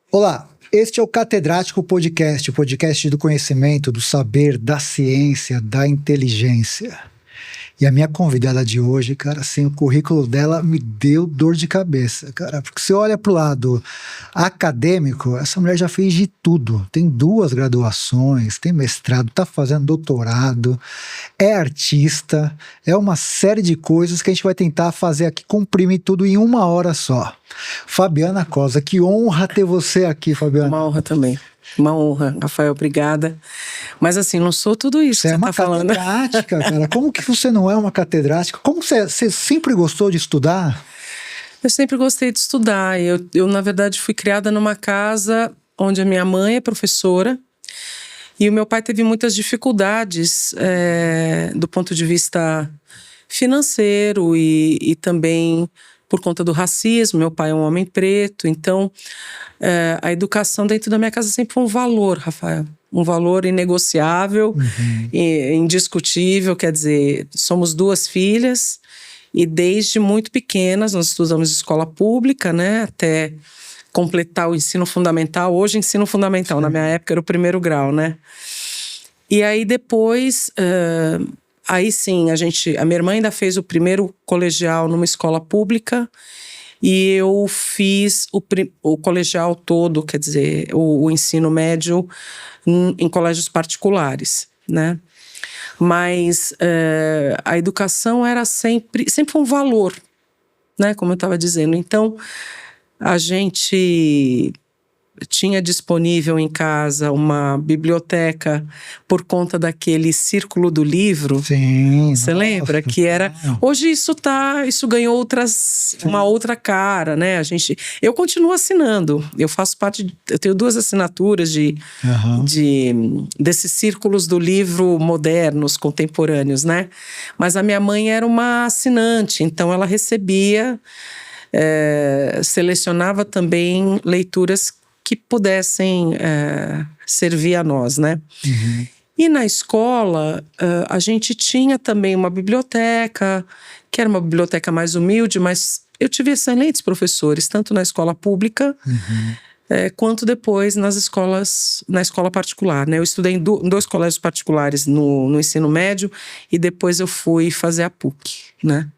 Olá, este é o Catedrático Podcast, o podcast do conhecimento, do saber, da ciência, da inteligência. E a minha convidada de hoje, cara, assim, o currículo dela me deu dor de cabeça, cara. Porque você olha pro lado acadêmico, essa mulher já fez de tudo. Tem 2 graduações, tem mestrado, tá fazendo doutorado, é artista, é uma série de coisas que a gente vai tentar fazer aqui, comprimir tudo em 1 hora só. Fabiana Cosa, que honra ter você aqui, Fabiana. Uma honra também. Uma honra, Rafael, obrigada. Mas assim, não sou tudo isso Você que é você uma está falando. catedrática, cara. Como que você não é uma catedrática? Como você sempre gostou de estudar? Eu sempre gostei de estudar. Eu, na verdade, fui criada numa casa onde a minha mãe é professora e o meu pai teve muitas dificuldades do ponto de vista financeiro e também por conta do racismo. Meu pai é um homem preto, então a educação dentro da minha casa sempre foi um valor, Rafael. Um valor inegociável, e indiscutível. Quer dizer, somos 2 filhas e desde muito pequenas nós estudamos escola pública, né, até completar o ensino fundamental. Hoje, ensino fundamental, na minha época era o 1º grau, né? E aí depois, aí sim, a minha irmã ainda fez o 1º colegial numa escola pública e eu fiz o colegial todo, quer dizer, o ensino médio em colégios particulares, né? Mas a educação era sempre um valor, né? Como eu estava dizendo. Então, a gente tinha disponível em casa uma biblioteca por conta daquele círculo do livro. Sim. Você lembra que era? Hoje isso ganhou uma outra cara, né? Eu continuo assinando. Eu faço parte. Eu tenho 2 assinaturas desses círculos do livro modernos, contemporâneos, né? Mas a minha mãe era uma assinante, então ela recebia, selecionava também leituras que pudessem servir a nós, né? E na escola, a gente tinha também uma biblioteca, que era uma biblioteca mais humilde, mas eu tive excelentes professores, tanto na escola pública, quanto depois na escola particular, né? Eu estudei em 2 colégios particulares no ensino médio e depois eu fui fazer a PUC, né?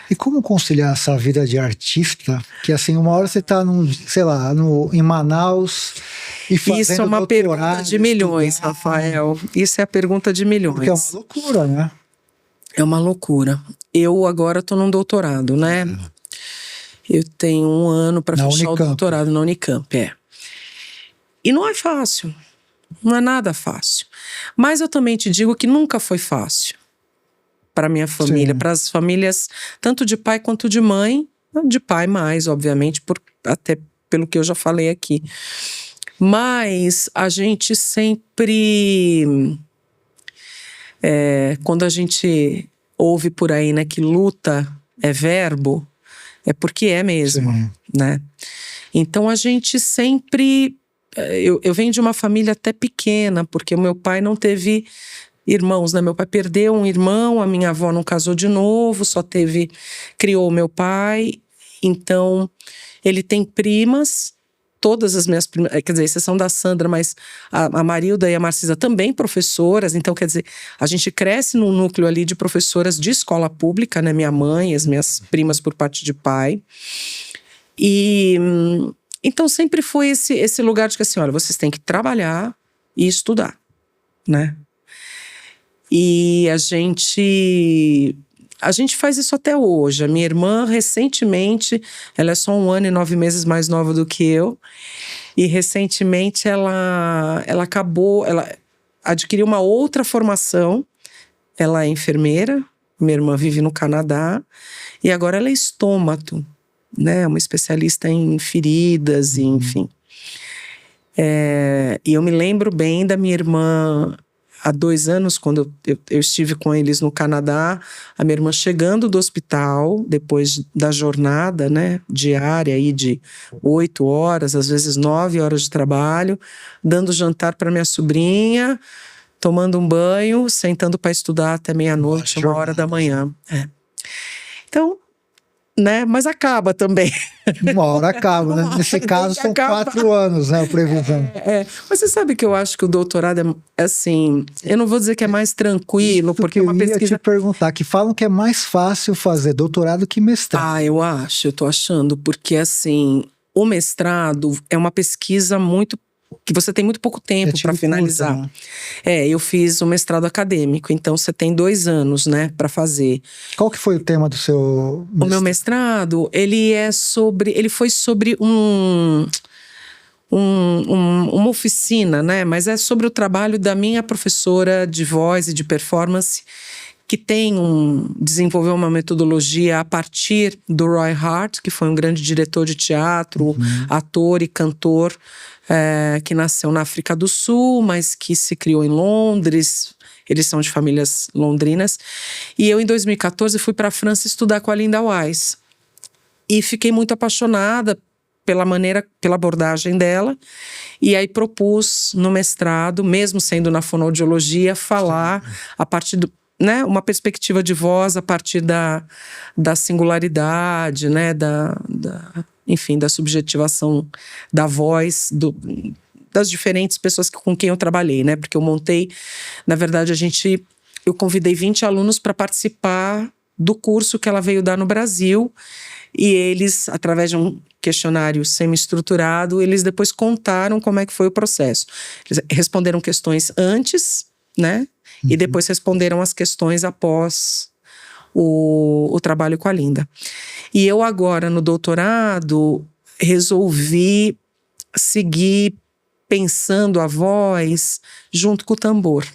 E como conciliar essa vida de artista, que assim, uma hora você tá em Manaus e fazendo Isso é uma pergunta de milhões, estudar. Rafael. Isso é a pergunta de milhões. Porque é uma loucura, né? É uma loucura. Eu agora tô num doutorado, né? Eu tenho 1 ano para fechar o doutorado na Unicamp, E não é fácil. Não é nada fácil. Mas eu também te digo que nunca foi fácil para minha família, para as famílias tanto de pai quanto de mãe, de pai mais, obviamente, até pelo que eu já falei aqui. Mas a gente sempre, quando a gente ouve por aí, né, que luta é verbo, é porque é mesmo, né? Então a gente sempre, eu venho de uma família até pequena, porque o meu pai não teve irmãos, né? Meu pai perdeu um irmão, a minha avó não casou de novo, criou o meu pai. Então, ele tem primas, todas as minhas primas, quer dizer, exceção da Sandra, mas a Marilda e a Marcisa também professoras. Então, quer dizer, a gente cresce num núcleo ali de professoras de escola pública, né? Minha mãe, as minhas primas por parte de pai. E então sempre foi esse lugar de que assim, olha, vocês têm que trabalhar e estudar, né? E a gente faz isso até hoje. A minha irmã, recentemente, ela é só 1 ano e 9 meses mais nova do que eu, e recentemente ela adquiriu uma outra formação. Ela é enfermeira, minha irmã vive no Canadá, e agora ela é estômato, né? Uma especialista em feridas, enfim. E eu me lembro bem da minha irmã há 2 anos, quando eu estive com eles no Canadá, a minha irmã chegando do hospital, depois da jornada, né, diária aí de 8 horas, às vezes 9 horas de trabalho, dando jantar para minha sobrinha, tomando um banho, sentando para estudar até meia-noite, 1 hora da manhã. Então, né? Mas acaba também. Uma hora acaba, né? Nesse caso são 4 anos, né? A previsão. Mas você sabe que eu acho que o doutorado é assim, eu não vou dizer que é mais tranquilo, porque é uma pesquisa... Eu ia te perguntar, que falam que é mais fácil fazer doutorado que mestrado. Eu tô achando, porque assim, o mestrado é uma pesquisa muito que você tem muito pouco tempo para finalizar. Curta, né? Eu fiz o mestrado acadêmico, então você tem 2 anos, né, para fazer. Qual que foi o tema do seu mestrado? O meu mestrado, ele foi sobre uma oficina, né, mas é sobre o trabalho da minha professora de voz e de performance, que desenvolveu uma metodologia a partir do Roy Hart, que foi um grande diretor de teatro, ator e cantor, que nasceu na África do Sul, mas que se criou em Londres. Eles são de famílias londrinas. E eu, em 2014, fui para a França estudar com a Linda Wise. E fiquei muito apaixonada pela abordagem dela. E aí propus no mestrado, mesmo sendo na fonoaudiologia, falar a partir do... né, uma perspectiva de voz a partir da singularidade, né, enfim, da subjetivação da voz, das diferentes pessoas com quem eu trabalhei, né, porque eu montei, na verdade, eu convidei 20 alunos para participar do curso que ela veio dar no Brasil, e eles, através de um questionário semi-estruturado, eles depois contaram como é que foi o processo. Eles responderam questões antes, né, e depois responderam as questões após o trabalho com a Linda. E eu agora, no doutorado, resolvi seguir pensando a voz junto com o tambor,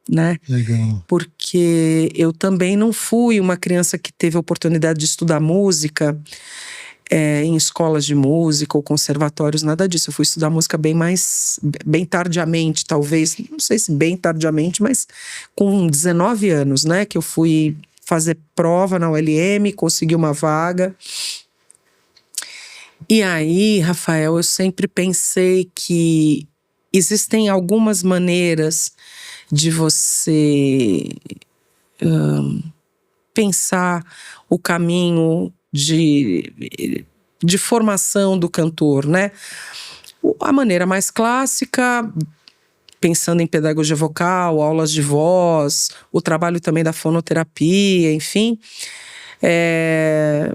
né? Legal. Porque eu também não fui uma criança que teve a oportunidade de estudar música em escolas de música ou conservatórios, nada disso. Eu fui estudar música bem tardiamente, talvez, não sei se bem tardiamente, mas com 19 anos, né, que eu fui fazer prova na ULM, consegui uma vaga. E aí, Rafael, eu sempre pensei que existem algumas maneiras de você pensar o caminho de formação do cantor, né? A maneira mais clássica, pensando em pedagogia vocal, aulas de voz, o trabalho também da fonoterapia, enfim.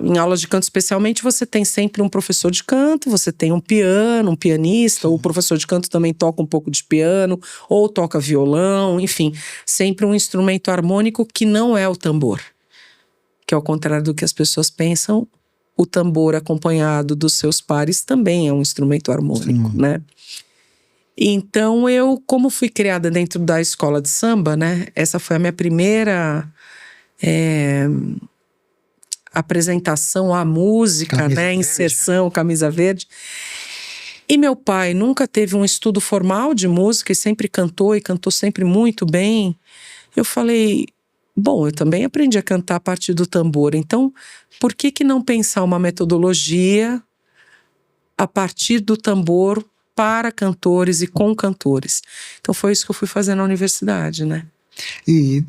Em aulas de canto especialmente, você tem sempre um professor de canto, você tem um piano, um pianista, ou o professor de canto também toca um pouco de piano, ou toca violão, enfim. Sempre um instrumento harmônico que não é o tambor. Que ao contrário do que as pessoas pensam, o tambor acompanhado dos seus pares também é um instrumento harmônico, né? Então eu, como fui criada dentro da escola de samba, né? Essa foi a minha primeira apresentação à música, Camisa né? Verde. Inserção, camisa verde. E meu pai nunca teve um estudo formal de música e sempre cantou e cantou sempre muito bem. Eu falei... Bom, eu também aprendi a cantar a partir do tambor, então por que não pensar uma metodologia a partir do tambor para cantores e com cantores? Então foi isso que eu fui fazer na universidade, né? E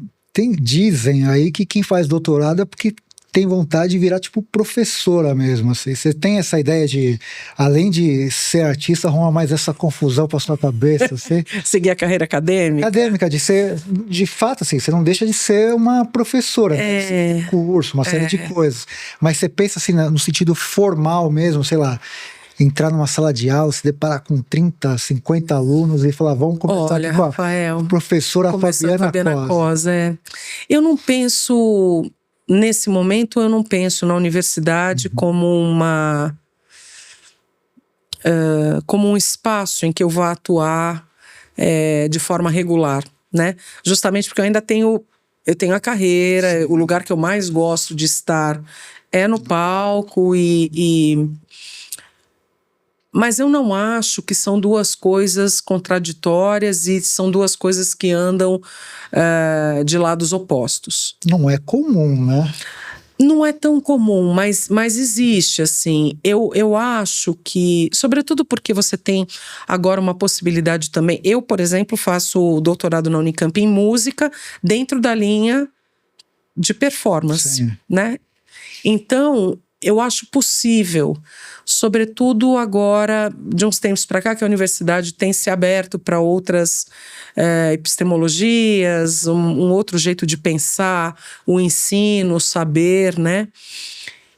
dizem aí que quem faz doutorado é porque tem vontade de virar tipo professora mesmo, assim. Você tem essa ideia de, além de ser artista, arrumar mais essa confusão pra sua cabeça, assim? Seguir a carreira acadêmica? Acadêmica, de ser, de fato, assim, você não deixa de ser uma professora, né? Curso, uma série de coisas. Mas você pensa assim, no sentido formal mesmo, sei lá, entrar numa sala de aula, se deparar com 30, 50 alunos e falar, vamos começar aqui com a professora Fabiana Cosa. Eu não penso... Nesse momento, eu não penso na universidade como um espaço em que eu vou atuar de forma regular, né? Justamente porque eu ainda tenho a carreira, o lugar que eu mais gosto de estar é no palco mas eu não acho que são duas coisas contraditórias e são duas coisas que andam de lados opostos. Não é comum, né? Não é tão comum, mas existe, assim. Eu acho que, sobretudo porque você tem agora uma possibilidade também. Eu, por exemplo, faço doutorado na Unicamp em música dentro da linha de performance, né? Então, eu acho possível, sobretudo agora, de uns tempos para cá, que a universidade tem se aberto para outras epistemologias, um outro jeito de pensar, o ensino, o saber, né?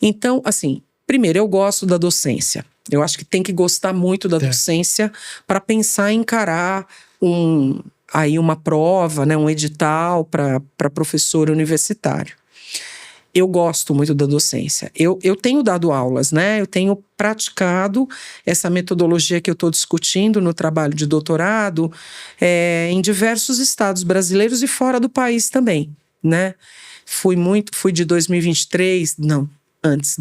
Então, assim, primeiro, eu gosto da docência. Eu acho que tem que gostar muito da docência para pensar em encarar aí uma prova, né, um edital para professor universitário. Eu gosto muito da docência. Eu tenho dado aulas, né? Eu tenho praticado essa metodologia que eu estou discutindo no trabalho de doutorado em diversos estados brasileiros e fora do país também, né? Fui de 2023, não, antes,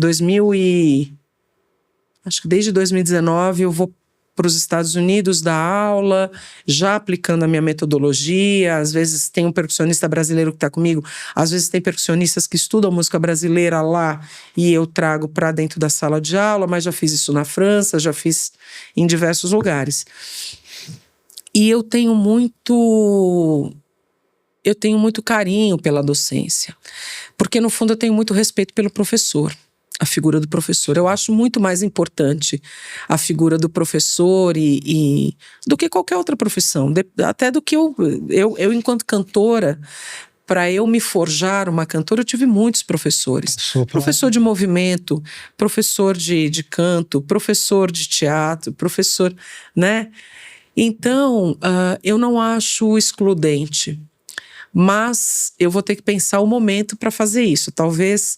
acho que desde 2019 eu vou para os Estados Unidos dar aula, já aplicando a minha metodologia. Às vezes tem um percussionista brasileiro que está comigo, às vezes tem percussionistas que estudam música brasileira lá e eu trago para dentro da sala de aula, mas já fiz isso na França, já fiz em diversos lugares. E eu tenho muito carinho pela docência, porque no fundo eu tenho muito respeito pelo professor. A figura do professor. Eu acho muito mais importante a figura do professor do que qualquer outra profissão. Até do que eu enquanto cantora, para eu me forjar uma cantora, eu tive muitos professores. Professor de movimento, professor de canto, professor de teatro, professor, né? Então, eu não acho excludente. Mas eu vou ter que pensar o momento para fazer isso. Talvez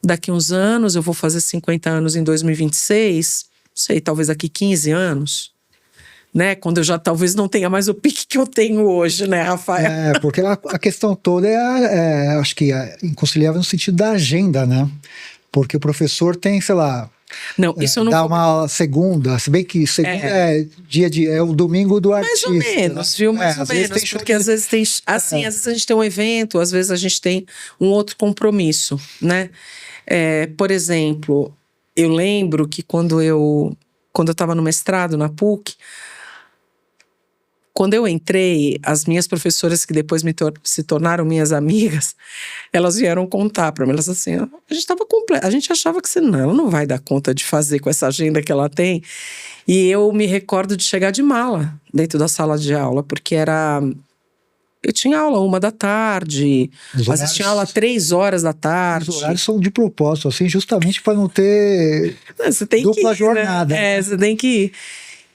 daqui uns anos, eu vou fazer 50 anos em 2026, não sei, talvez daqui 15 anos, né? Quando eu já talvez não tenha mais o pique que eu tenho hoje, né, Rafael? Porque a questão toda acho que é inconciliável no sentido da agenda, né? Porque o professor tem, sei lá, não, isso eu não dá uma segunda, se bem que segunda é o domingo do artista. Mais ou menos, viu? Mais ou menos, porque às vezes tem, assim, às vezes a gente tem um evento, às vezes a gente tem um outro compromisso, né? Por exemplo, eu lembro que quando eu estava no mestrado na PUC, quando eu entrei, as minhas professoras que depois se tornaram minhas amigas, elas vieram contar para mim, elas assim, a gente achava que ela não vai dar conta de fazer com essa agenda que ela tem. E eu me recordo de chegar de mala dentro da sala de aula, porque eu tinha aula 1h da tarde, às vezes tinha aula 3h da tarde. Os horários são de propósito, assim, justamente para não ter dupla jornada. Né? Você tem que ir.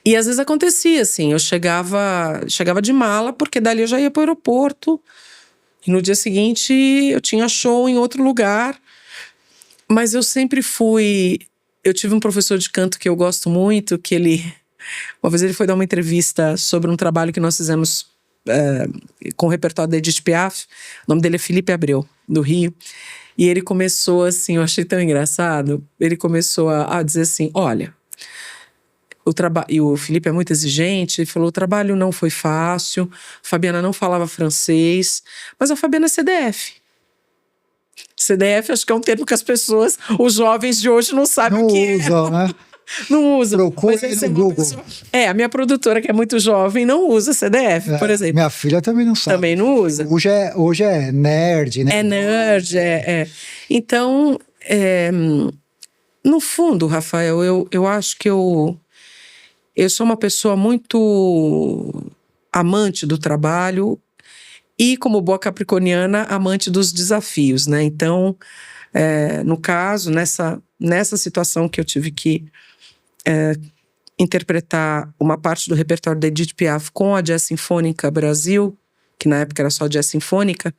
E às vezes acontecia, assim, eu chegava de mala, porque dali eu já ia para o aeroporto, e no dia seguinte eu tinha show em outro lugar. Mas eu sempre eu tive um professor de canto que eu gosto muito, uma vez ele foi dar uma entrevista sobre um trabalho que nós fizemos com o repertório da Edith Piaf. O nome dele é Felipe Abreu, do Rio. E ele começou assim, eu achei tão engraçado, ele começou a dizer assim, olha, e o Felipe é muito exigente, ele falou, o trabalho não foi fácil, a Fabiana não falava francês, mas a Fabiana é CDF. CDF acho que é um termo que os jovens de hoje não sabem o que é. Não usam, né? Não usa. Procure no Google. A minha produtora, que é muito jovem, não usa CDF, por exemplo. Minha filha também não sabe. Também não usa. Hoje é nerd, né? É nerd, Então, no fundo, Rafael, eu acho que eu sou uma pessoa muito amante do trabalho e, como boa capricorniana, amante dos desafios, né? Então, no caso, nessa situação que eu tive que interpretar uma parte do repertório da Edith Piaf com a Jazz Sinfônica Brasil, que na época era só Jazz Sinfônica,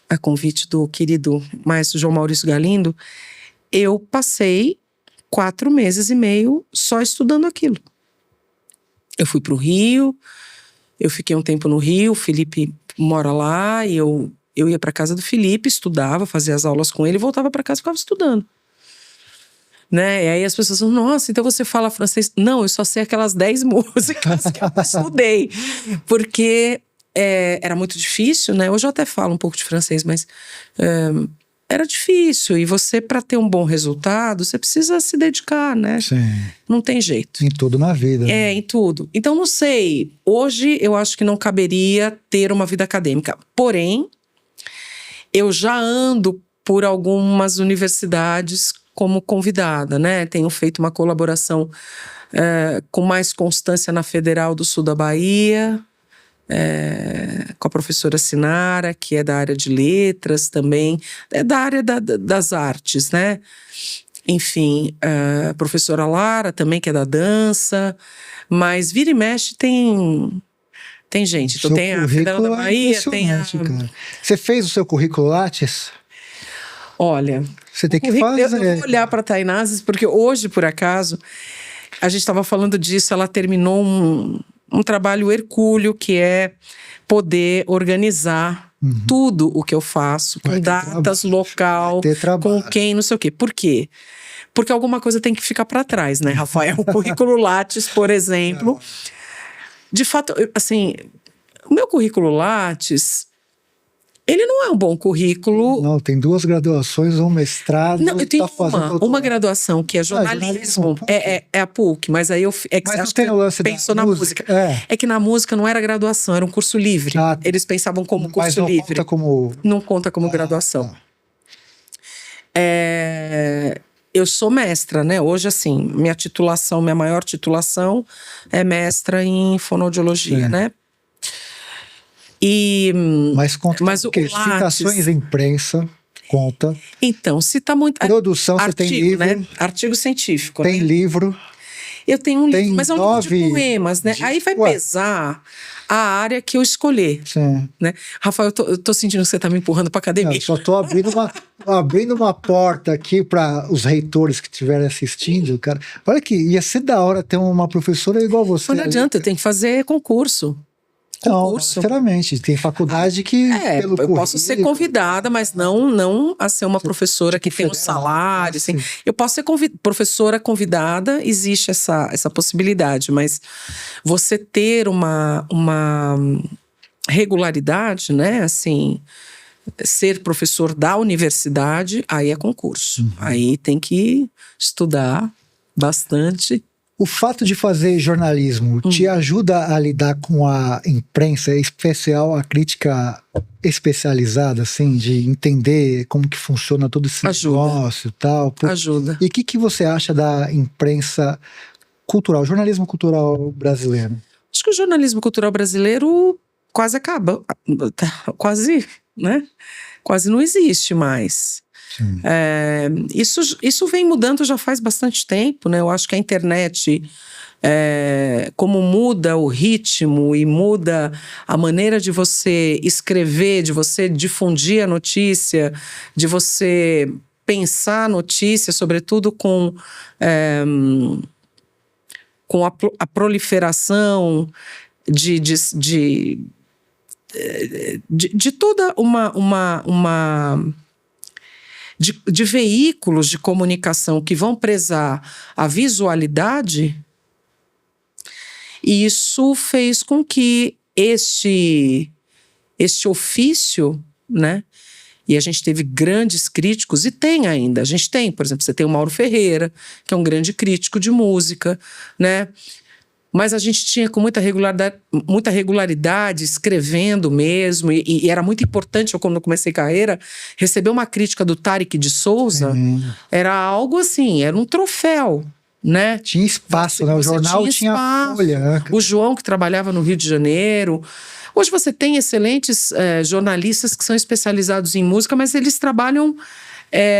a convite do querido maestro João Maurício Galindo, eu passei 4 meses e meio só estudando aquilo. Eu fui para o Rio, eu fiquei um tempo no Rio, o Felipe mora lá, e eu ia para casa do Felipe, estudava, fazia as aulas com ele, voltava para casa e ficava estudando. Né? E aí as pessoas falam, nossa, então você fala francês? Não, eu só sei aquelas 10 músicas que eu estudei. Porque era muito difícil, né? Hoje eu até falo um pouco de francês, mas era difícil. E você, para ter um bom resultado, você precisa se dedicar, né? Sim. Não tem jeito. Em tudo na vida. Em tudo. Então, não sei. Hoje, eu acho que não caberia ter uma vida acadêmica. Porém, eu já ando por algumas universidades como convidada, né? Tenho feito uma colaboração com mais constância na Federal do Sul da Bahia, com a professora Sinara, que é da área de letras também, é da área das artes, né? Enfim, a professora Lara também, que é da dança, mas vira e mexe tem gente. Então tem a Federal da Bahia, tem a... Cara. Você fez o seu currículo Lattes? Olha, você tem que fazer. Eu vou olhar para a Tainazes, porque hoje, por acaso, a gente estava falando disso, ela terminou um trabalho hercúleo, que é poder organizar tudo o que eu faço, com datas, local, com quem, não sei o quê. Por quê? Porque alguma coisa tem que ficar para trás, né, Rafael? O currículo Lattes, por exemplo. De fato, assim, o meu currículo Lattes, ele não é um bom currículo. Não, tem 2 graduações, um mestrado. Não, eu tenho uma graduação que é jornalismo, é a PUC, mas aí mas acho que pensou na música. É que na música não era graduação, era um curso livre. Eles pensavam como curso não livre. Não conta como graduação. Eu sou mestra, né? Hoje, assim, minha maior titulação é mestra em fonoaudiologia, né? Mas o que? Citações em imprensa, conta. Então, cita muito... Produção, artigo, você tem livro. Né? Artigo científico. Tem livro. Eu tenho um livro, mas é um livro de poemas, né? Aí vai pesar a área que eu escolher. Sim. Né? Rafael, eu tô sentindo que você tá me empurrando pra academia. Não, só tô abrindo uma porta aqui para os reitores que estiverem assistindo, cara. Olha que ia ser da hora ter uma professora igual você. Mas não adianta, eu tenho que fazer concurso. Não, sinceramente, tem faculdade que... eu posso ser convidada, mas não a ser uma professora que tem um salário. Assim. Eu posso ser professora convidada, existe essa possibilidade, mas você ter uma regularidade, né, assim, ser professor da universidade, aí é concurso. Aí tem que estudar bastante. O fato de fazer jornalismo te ajuda a lidar com a imprensa, em especial a crítica especializada, assim, de entender como que funciona todo esse negócio e tal? Ajuda. E o que você acha da imprensa cultural, jornalismo cultural brasileiro? Acho que o jornalismo cultural brasileiro quase acaba. Quase, né? Quase não existe mais. Isso vem mudando já faz bastante tempo, né? Eu acho que a internet, como muda o ritmo e muda a maneira de você escrever, de você difundir a notícia, de você pensar a notícia, sobretudo com a proliferação de toda de veículos de comunicação que vão prezar a visualidade, e isso fez com que este ofício, né? E a gente teve grandes críticos, e tem ainda. A gente tem, por exemplo, você tem o Mauro Ferreira, que é um grande crítico de música, né? Mas a gente tinha com muita regularidade escrevendo mesmo, e era muito importante, eu, quando eu comecei carreira, receber uma crítica do Tarek de Souza, era algo assim, era um troféu, né? Tinha espaço, né? O jornal tinha folha, né? O João, que trabalhava no Rio de Janeiro. Hoje você tem excelentes jornalistas que são especializados em música, mas eles trabalham...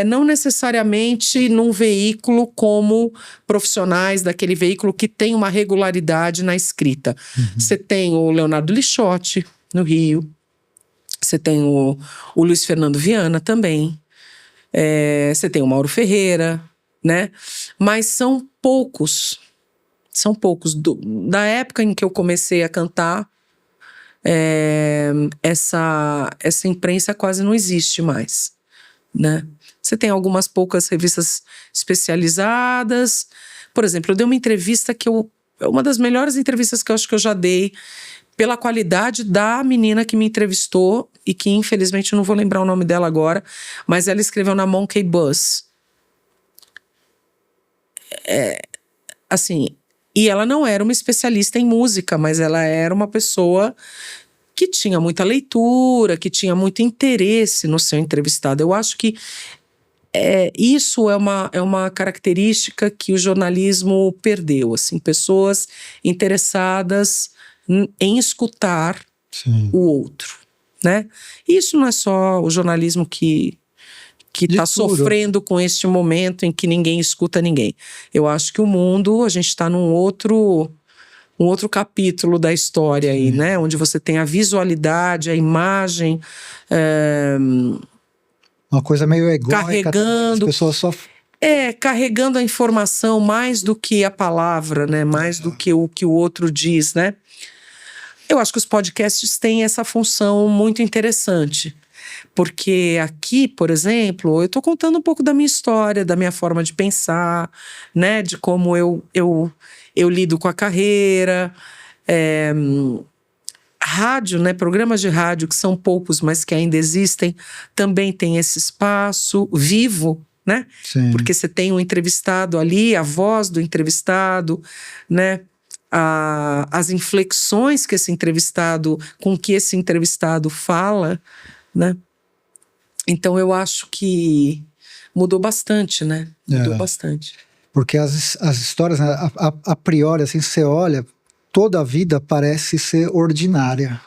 não necessariamente num veículo como profissionais daquele veículo que tem uma regularidade na escrita. Você tem o Leonardo Lixotti, no Rio. Você tem o Luiz Fernando Viana também. Você tem o Mauro Ferreira, né? Mas são poucos. São poucos. Da época em que eu comecei a cantar, essa imprensa quase não existe mais, né? Você tem algumas poucas revistas especializadas. Por exemplo, eu dei uma entrevista uma das melhores entrevistas que eu acho que eu já dei, pela qualidade da menina que me entrevistou, e que infelizmente eu não vou lembrar o nome dela agora, mas ela escreveu na Monkey Bus. Assim, e ela não era uma especialista em música, mas ela era uma pessoa que tinha muita leitura, que tinha muito interesse no seu entrevistado. Eu acho que isso é uma característica que o jornalismo perdeu, assim, pessoas interessadas em escutar Sim. o outro, né? Isso não é só o jornalismo que está sofrendo com este momento em que ninguém escuta ninguém. Eu acho que o mundo, a gente está num outro capítulo da história aí, né? Onde você tem a visualidade, a imagem, uma coisa meio egóica, carregando, as pessoas só... carregando a informação mais do que a palavra, né? Mais do que o outro diz, né? Eu acho que os podcasts têm essa função muito interessante. Porque aqui, por exemplo, eu estou contando um pouco da minha história, da minha forma de pensar, né? De como eu lido com a carreira. Rádio, né? Programas de rádio que são poucos, mas que ainda existem, também tem esse espaço vivo, né? Sim. Porque você tem um entrevistado ali, a voz do entrevistado, né? As inflexões com que esse entrevistado fala, né? Então eu acho que mudou bastante, né? Mudou bastante. Porque as histórias, né, a priori, assim, você olha, toda a vida parece ser ordinária.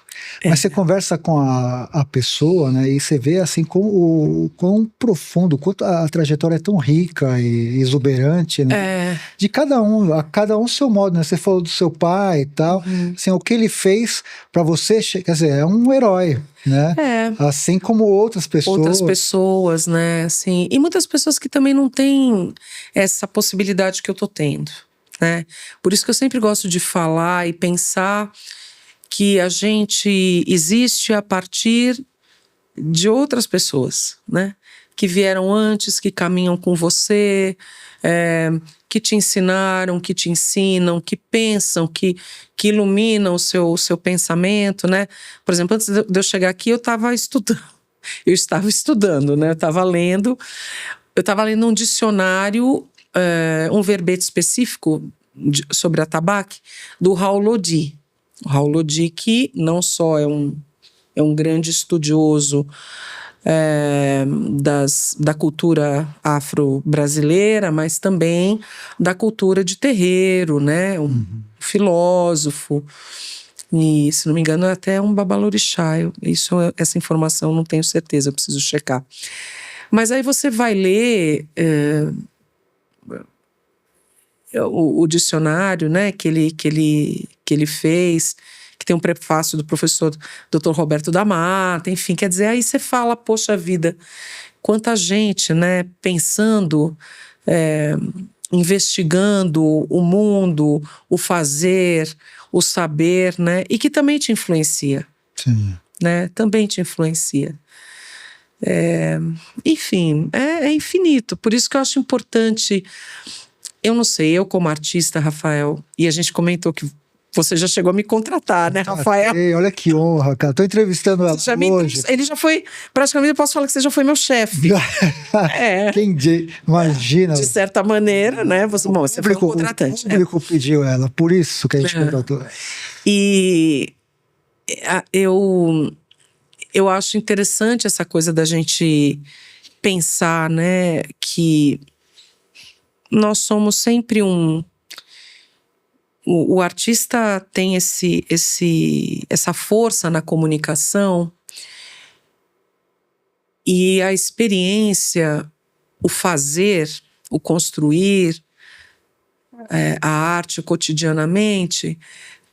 Mas você conversa com a pessoa, né, e você vê assim quão profundo, quanto a trajetória é tão rica e exuberante, né? De cada um seu modo, né? Você falou do seu pai e tal, assim, o que ele fez para você, quer dizer, é um herói, né? Assim como outras pessoas. Outras pessoas, né? Assim, e muitas pessoas que também não têm essa possibilidade que eu tô tendo, né? Por isso que eu sempre gosto de falar e pensar que a gente existe a partir de outras pessoas, né? Que vieram antes, que caminham com você, que te ensinaram, que te ensinam, que pensam, que iluminam o seu pensamento, né? Por exemplo, antes de eu chegar aqui, eu estava estudando. Eu estava estudando, né? Eu estava lendo um dicionário, um verbete específico sobre atabaque, do Raul Lodi. O Raul Lodi, que não só é um grande estudioso da cultura afro-brasileira, mas também da cultura de terreiro, né? Um filósofo. E, se não me engano, é até um babalorixá. Essa informação eu não tenho certeza, eu preciso checar. Mas aí você vai ler o dicionário, né, que ele fez, que tem um prefácio do professor Dr. Roberto da Mata, enfim, quer dizer, aí você fala, poxa vida, quanta gente, né, pensando, investigando o mundo, o fazer, o saber, né, e que também te influencia. Sim. Né, também te influencia. Enfim, é infinito, por isso que eu acho importante. Eu não sei, eu como artista, Rafael, e a gente comentou que você já chegou a me contratar, né, Rafael? Ei, olha que honra, cara. Tô entrevistando ela hoje. Ele já foi, praticamente eu posso falar que você já foi meu chefe. Imagina. De certa maneira, né? Você foi um contratante. O público pediu ela, por isso que a gente contratou. E eu acho interessante essa coisa da gente pensar, né, que nós somos sempre o artista tem essa força na comunicação, e a experiência, o fazer, o construir, a arte cotidianamente,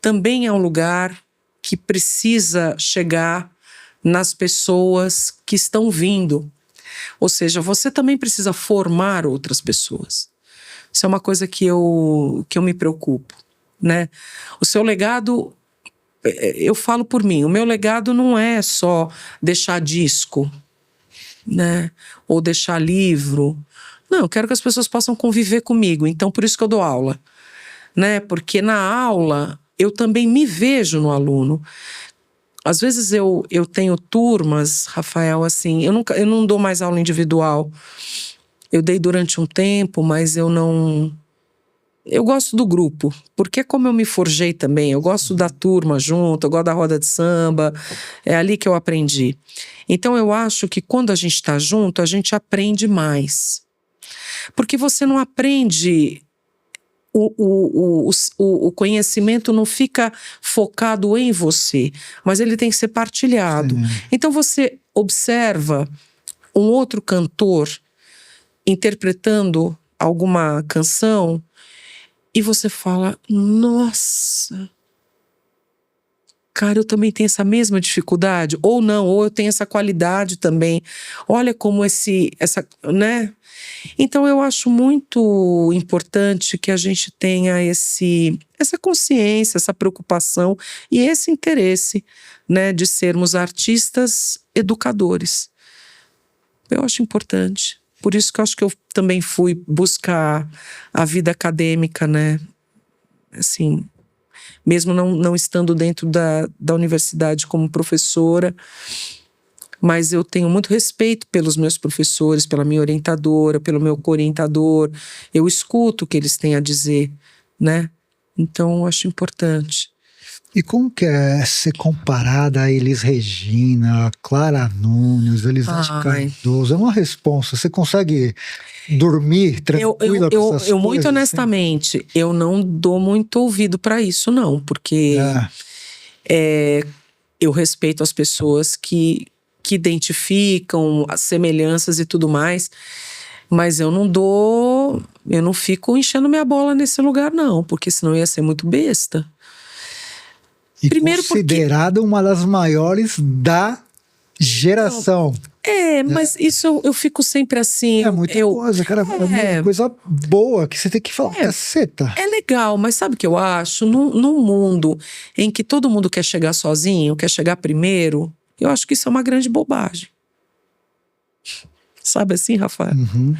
também é um lugar que precisa chegar nas pessoas que estão vindo. Ou seja, você também precisa formar outras pessoas. Isso é uma coisa que eu me preocupo, né? O seu legado, eu falo por mim, o meu legado não é só deixar disco, né? Ou deixar livro. Não, eu quero que as pessoas possam conviver comigo, então por isso que eu dou aula, né? Porque na aula eu também me vejo no aluno. Às vezes eu tenho turmas, Rafael, assim, eu não dou mais aula individual. Eu dei durante um tempo, mas eu não eu gosto do grupo, porque é como eu me forjei também. Eu gosto da turma junto, eu gosto da roda de samba, é ali que eu aprendi. Então eu acho que quando a gente está junto, a gente aprende mais. Porque você não aprende, o conhecimento não fica focado em você, mas ele tem que ser partilhado. Sim. Então você observa um outro cantor interpretando alguma canção e você fala, nossa, cara, eu também tenho essa mesma dificuldade, ou não, ou eu tenho essa qualidade também. Olha como né? Então eu acho muito importante que a gente tenha essa consciência, essa preocupação e esse interesse, né, de sermos artistas educadores. Eu acho importante. Por isso que eu acho que eu também fui buscar a vida acadêmica, né? Assim, mesmo não estando dentro da universidade como professora, mas eu tenho muito respeito pelos meus professores, pela minha orientadora, pelo meu co-orientador. Eu escuto o que eles têm a dizer, né? Então, eu acho importante. E como que é ser comparada a Elis Regina, a Clara Nunes, Elisete Cardoso? É uma responsa. Você consegue dormir tranquila com essas eu coisas? muito honestamente, eu não dou muito ouvido para isso, não, porque eu respeito as pessoas que identificam as semelhanças e tudo mais, mas eu não fico enchendo minha bola nesse lugar, não, porque senão ia ser muito besta. E Primeiro considerada uma das maiores da geração. Mas isso eu fico sempre assim. É muita coisa, cara. É muita coisa boa que você tem que falar, caceta. É legal, mas sabe o que eu acho? Num mundo em que todo mundo quer chegar sozinho, quer chegar primeiro, eu acho que isso é uma grande bobagem. Sabe assim, Rafael? Uhum.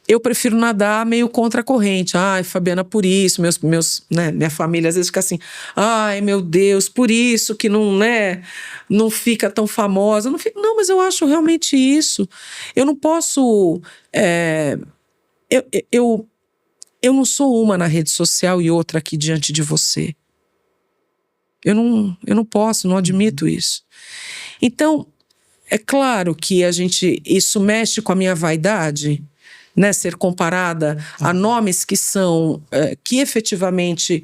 Eu prefiro nadar meio contra a corrente. Ai, Fabiana, por isso. Minha família às vezes fica assim. Ai, meu Deus, por isso que não fica tão famosa. Não, mas eu acho realmente isso. Eu não posso... Eu não sou uma na rede social e outra aqui diante de você. Eu não posso, não admito isso. Então, é claro que isso mexe com a minha vaidade, né, ser comparada a nomes que efetivamente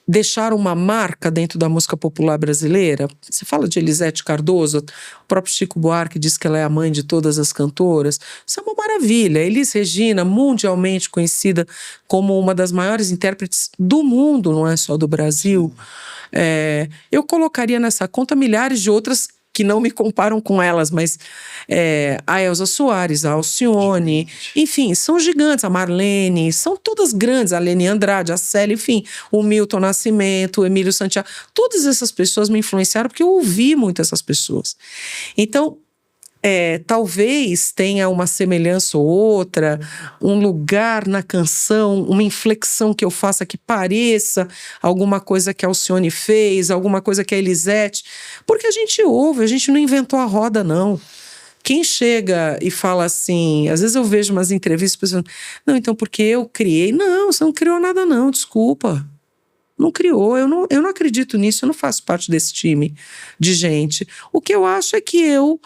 deixaram uma marca dentro da música popular brasileira. Você fala de Elisete Cardoso, o próprio Chico Buarque diz que ela é a mãe de todas as cantoras. Isso é uma maravilha. Elis Regina, mundialmente conhecida como uma das maiores intérpretes do mundo, não é só do Brasil. Eu colocaria nessa conta milhares de outras que não me comparam com elas, mas a Elza Soares, a Alcione, enfim, são gigantes, a Marlene, são todas grandes, a Leni Andrade, a Célia, enfim, o Milton Nascimento, o Emílio Santiago, todas essas pessoas me influenciaram porque eu ouvi muito essas pessoas. Então, talvez tenha uma semelhança ou outra, um lugar na canção, uma inflexão que eu faça que pareça alguma coisa que a Alcione fez, alguma coisa que a Elisete, porque a gente ouve, a gente não inventou a roda, não. Quem chega e fala assim, às vezes eu vejo umas entrevistas pensando, não, então porque eu criei. Não, você não criou nada não, desculpa. Não criou, eu não acredito nisso, eu não faço parte desse time de gente. O que eu acho é que eu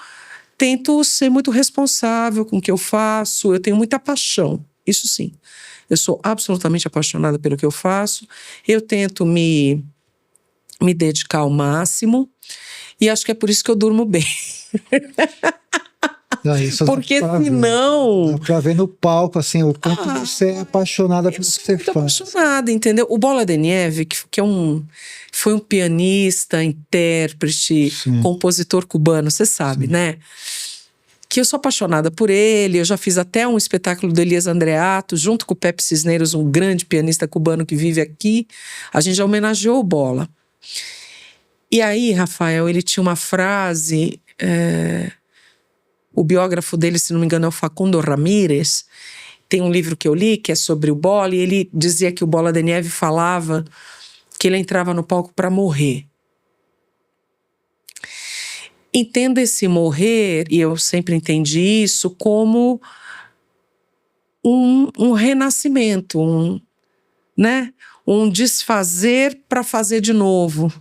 tento ser muito responsável com o que eu faço, eu tenho muita paixão, isso sim. Eu sou absolutamente apaixonada pelo que eu faço, eu tento me dedicar ao máximo e acho que é por isso que eu durmo bem. Porque senão... Dá pra ver no palco, assim, o quanto você é apaixonada pelo que você faz. Apaixonada, entendeu? O Bola de Neve, que foi um pianista, intérprete, compositor cubano, você sabe, né? Que eu sou apaixonada por ele, eu já fiz até um espetáculo do Elias Andreato, junto com o Pepe Cisneros, um grande pianista cubano que vive aqui. A gente já homenageou o Bola. E aí, Rafael, ele tinha uma frase... O biógrafo dele, se não me engano, é o Facundo Ramírez. Tem um livro que eu li que é sobre o Bola, e ele dizia que o Bola de Neve falava que ele entrava no palco para morrer. Entenda esse morrer, e eu sempre entendi isso, como um renascimento, né? Um desfazer para fazer de novo.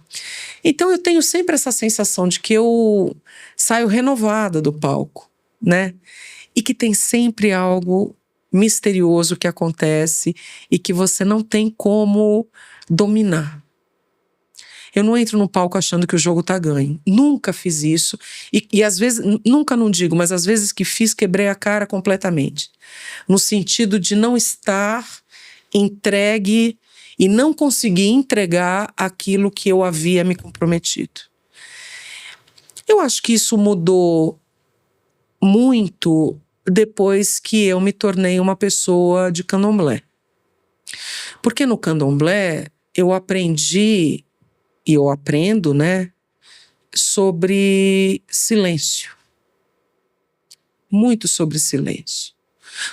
Então eu tenho sempre essa sensação de que eu saio renovada do palco, né? E que tem sempre algo misterioso que acontece e que você não tem como dominar. Eu não entro no palco achando que o jogo tá ganho. Nunca fiz isso. E às vezes, nunca não digo, mas às vezes que fiz, quebrei a cara completamente. No sentido de não estar entregue e não conseguir entregar aquilo que eu havia me comprometido. Eu acho que isso mudou muito depois que eu me tornei uma pessoa de candomblé. Porque no candomblé eu aprendi, e eu aprendo, né, sobre silêncio. Muito sobre silêncio.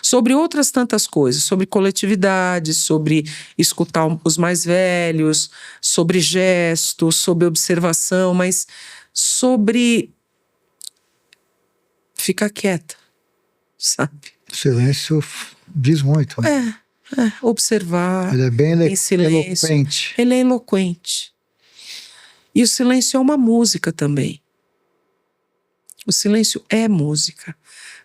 Sobre outras tantas coisas, sobre coletividade, sobre escutar os mais velhos, sobre gestos, sobre observação, mas sobre ficar quieta, sabe? O silêncio diz muito, né? Observar. Ele é bem em silêncio. eloquente. Ele é eloquente. E o silêncio é uma música também. O silêncio é música.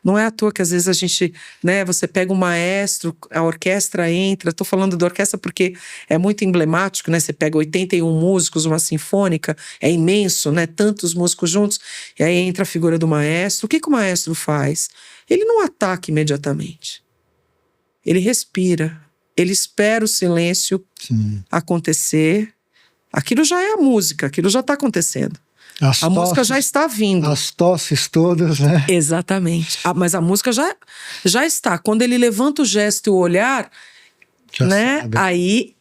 Não é à toa que às vezes a gente, né, você pega um maestro, a orquestra entra. Estou falando da orquestra porque é muito emblemático, né? Você pega 81 músicos, uma sinfônica, é imenso, né? Tantos músicos juntos, e aí entra a figura do maestro. O que o maestro faz? Ele não ataca imediatamente. Ele respira. Ele espera o silêncio acontecer. Aquilo já é a música, aquilo já está acontecendo. A música já está vindo. As tosses todas, né? Exatamente. Mas a música já está. Quando ele levanta o gesto e o olhar, Já né? sabe. Aí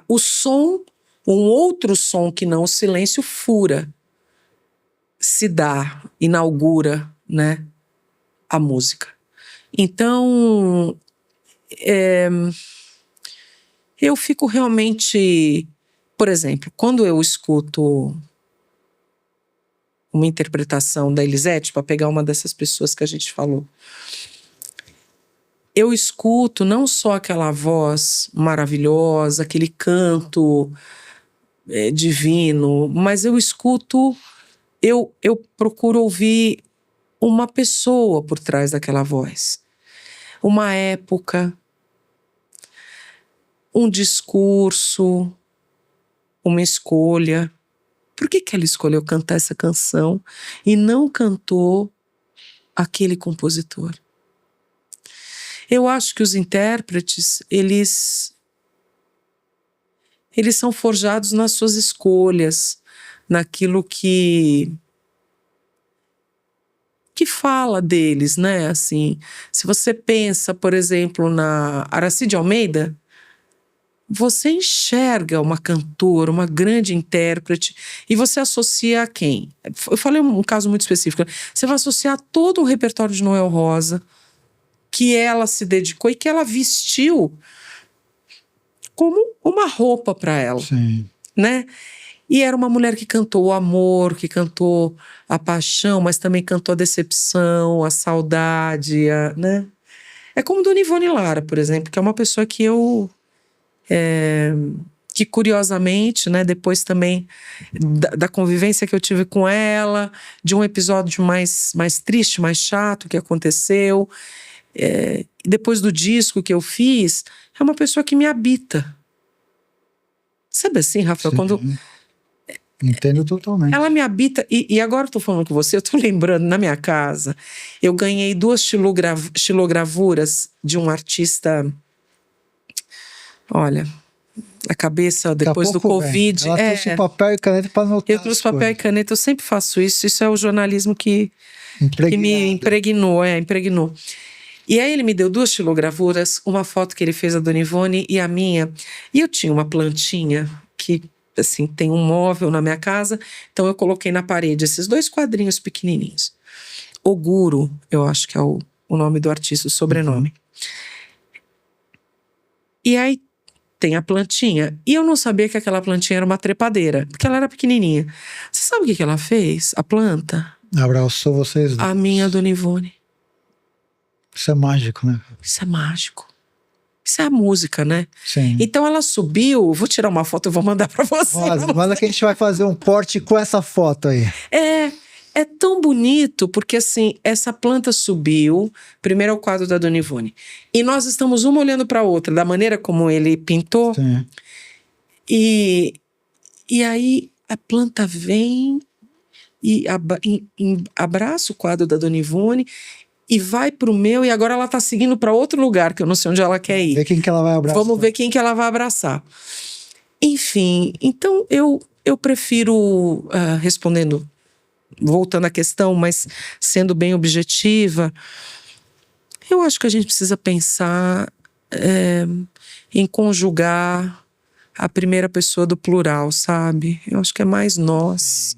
o som, um outro som que não o silêncio, fura, se dá, inaugura, né? A música. Então, eu fico realmente... Por exemplo, quando eu escuto uma interpretação da Elisete, para pegar uma dessas pessoas que a gente falou, eu escuto não só aquela voz maravilhosa, aquele canto divino, mas eu escuto, eu procuro ouvir uma pessoa por trás daquela voz. Uma época, um discurso, uma escolha. Por que ela escolheu cantar essa canção e não cantou aquele compositor? Eu acho que os intérpretes, eles são forjados nas suas escolhas, naquilo que fala deles, né? Assim, se você pensa, por exemplo, na Aracide Almeida, você enxerga uma cantora, uma grande intérprete, e você associa a quem? Eu falei um caso muito específico. Você vai associar todo o repertório de Noel Rosa, que ela se dedicou e que ela vestiu como uma roupa para ela. Sim. Né? E era uma mulher que cantou o amor, que cantou a paixão, mas também cantou a decepção, a saudade, né? É como Dona Ivone Lara, por exemplo, que é uma pessoa que eu... que curiosamente, né, depois também da convivência que eu tive com ela, de um episódio mais triste, mais chato que aconteceu, depois do disco que eu fiz, é uma pessoa que me habita. Sabe assim, Rafael? Sim. Quando Entendo totalmente. ela me habita, e agora eu tô falando com você, eu tô lembrando, na minha casa, eu ganhei 2 xilogravuras de um artista... Olha, a cabeça depois do Covid. Ela trouxe papel e caneta para anotar. Eu trouxe papel e caneta, eu sempre faço isso. Isso é o jornalismo que me impregnou. E aí ele me deu 2 xilogravuras, uma foto que ele fez da Dona Ivone e a minha. E eu tinha uma plantinha que, assim, tem um móvel na minha casa, então eu coloquei na parede esses 2 quadrinhos pequenininhos. Oguro, eu acho que é o nome do artista, o sobrenome. E aí tem a plantinha. E eu não sabia que aquela plantinha era uma trepadeira, porque ela era pequenininha. Você sabe o que ela fez? A planta? Abraçou vocês dois. A minha Dona Ivone. Isso é mágico, né? Isso é mágico. Isso é a música, né? Sim. Então ela subiu, vou tirar uma foto, eu vou mandar pra você. Manda que a gente vai fazer um corte com essa foto aí. É tão bonito, porque assim, essa planta subiu, primeiro é o quadro da Dona Ivone, e nós estamos uma olhando para a outra, da maneira como ele pintou, Sim. e aí a planta vem e abraça o quadro da Dona Ivone e vai pro meu, e agora ela tá seguindo para outro lugar, que eu não sei onde ela quer ir. Ver quem que ela vai abraçar. Vamos ver quem que ela vai abraçar. Enfim, então eu prefiro, respondendo, voltando à questão, mas sendo bem objetiva, eu acho que a gente precisa pensar em conjugar a primeira pessoa do plural, sabe? Eu acho que é mais nós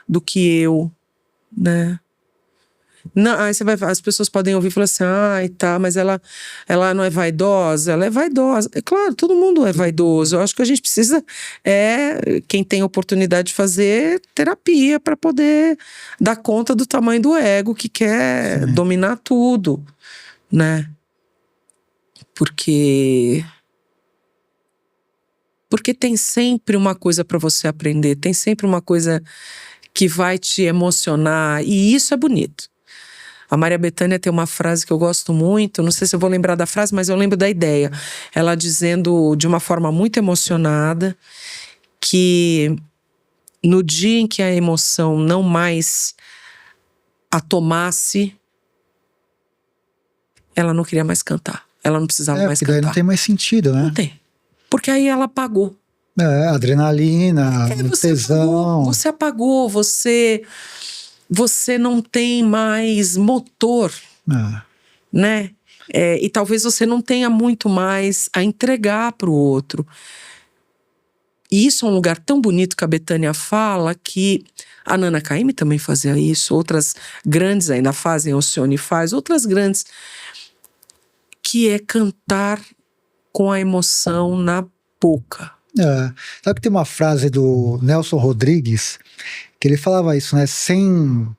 do que eu, né? Não, aí as pessoas podem ouvir e falar assim, tá, mas ela não é vaidosa? Ela é vaidosa. É claro, todo mundo é vaidoso. Eu acho que a gente precisa, quem tem oportunidade de fazer terapia para poder dar conta do tamanho do ego que quer dominar tudo, né? Porque tem sempre uma coisa para você aprender, tem sempre uma coisa que vai te emocionar, e isso é bonito. A Maria Bethânia tem uma frase que eu gosto muito, não sei se eu vou lembrar da frase, mas eu lembro da ideia. Ela dizendo de uma forma muito emocionada que no dia em que a emoção não mais a tomasse, ela não queria mais cantar. Ela não precisava mais cantar. Daí não tem mais sentido, né? Não tem. Porque aí ela apagou. Adrenalina, tesão. Você apagou, você não tem mais motor, né? E talvez você não tenha muito mais a entregar para o outro. E isso é um lugar tão bonito que a Bethânia fala, que a Nana Caymmi também fazia isso, outras grandes ainda fazem, a Alcione faz, outras grandes, que é cantar com a emoção na boca. Sabe que tem uma frase do Nelson Rodrigues que ele falava isso, né? Sem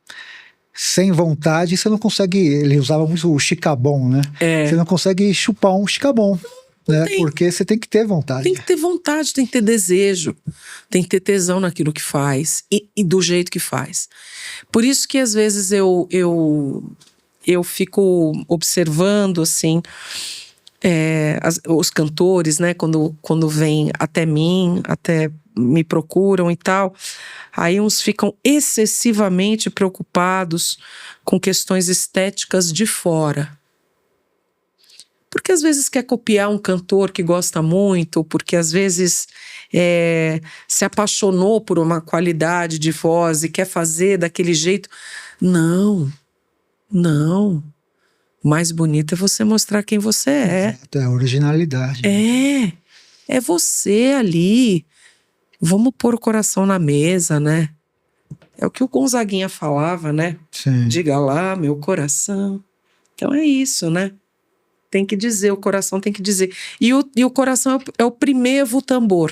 vontade, você não consegue. Ele usava muito o chicabon, né? Você não consegue chupar um chicabon, né? Porque você tem que ter vontade. Tem que ter vontade, tem que ter desejo, tem que ter tesão naquilo que faz e do jeito que faz. Por isso que às vezes eu fico observando assim. Os cantores, né, quando vêm até mim, até me procuram e tal, aí uns ficam excessivamente preocupados com questões estéticas de fora. Porque às vezes quer copiar um cantor que gosta muito, porque às vezes se apaixonou por uma qualidade de voz e quer fazer daquele jeito. Não. Mais bonito é você mostrar quem você é. É a originalidade. É você ali. Vamos pôr o coração na mesa, né? É o que o Gonzaguinha falava, né? Sim. Diga lá, meu coração. Então é isso, né? Tem que dizer, o coração tem que dizer. E o coração é o primeiro tambor.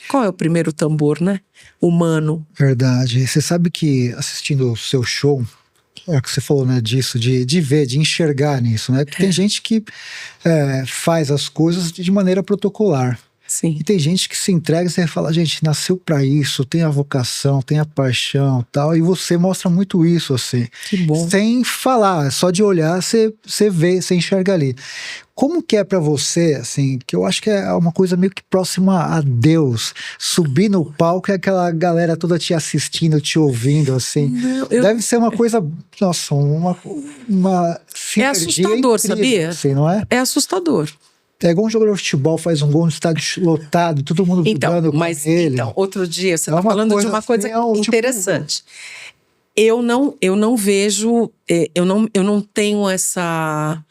Qual é o primeiro tambor, né? Humano. Verdade. Você sabe que assistindo o seu show, é o que você falou, né, disso, de ver, de enxergar nisso, né? Porque tem gente que faz as coisas de maneira protocolar. Sim. E tem gente que se entrega e você fala, gente, nasceu pra isso, tem a vocação, tem a paixão tal, e você mostra muito isso, assim. Que bom. Sem falar, só de olhar, você vê, você enxerga ali. Como que é pra você, assim, que eu acho que é uma coisa meio que próxima a Deus, subir no palco e aquela galera toda te assistindo, te ouvindo, assim. Não, Deve ser uma coisa, nossa, uma é assustador, incrível, sabia? Assim, não é? É assustador. É igual um jogador de futebol faz um gol no estádio lotado, todo mundo vibrando com ele. Então, outro dia, você está falando de uma coisa interessante. Tipo... Eu não vejo, eu não tenho essa...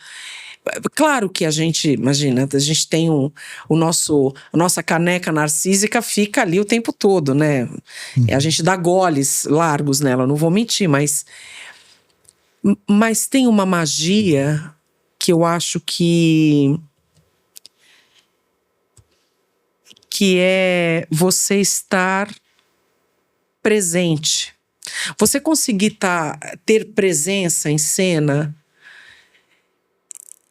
Claro que a gente, imagina, a gente tem a nossa caneca narcísica fica ali o tempo todo, né? A gente dá goles largos nela, não vou mentir, mas tem uma magia que eu acho que é você estar presente. Você conseguir ter presença em cena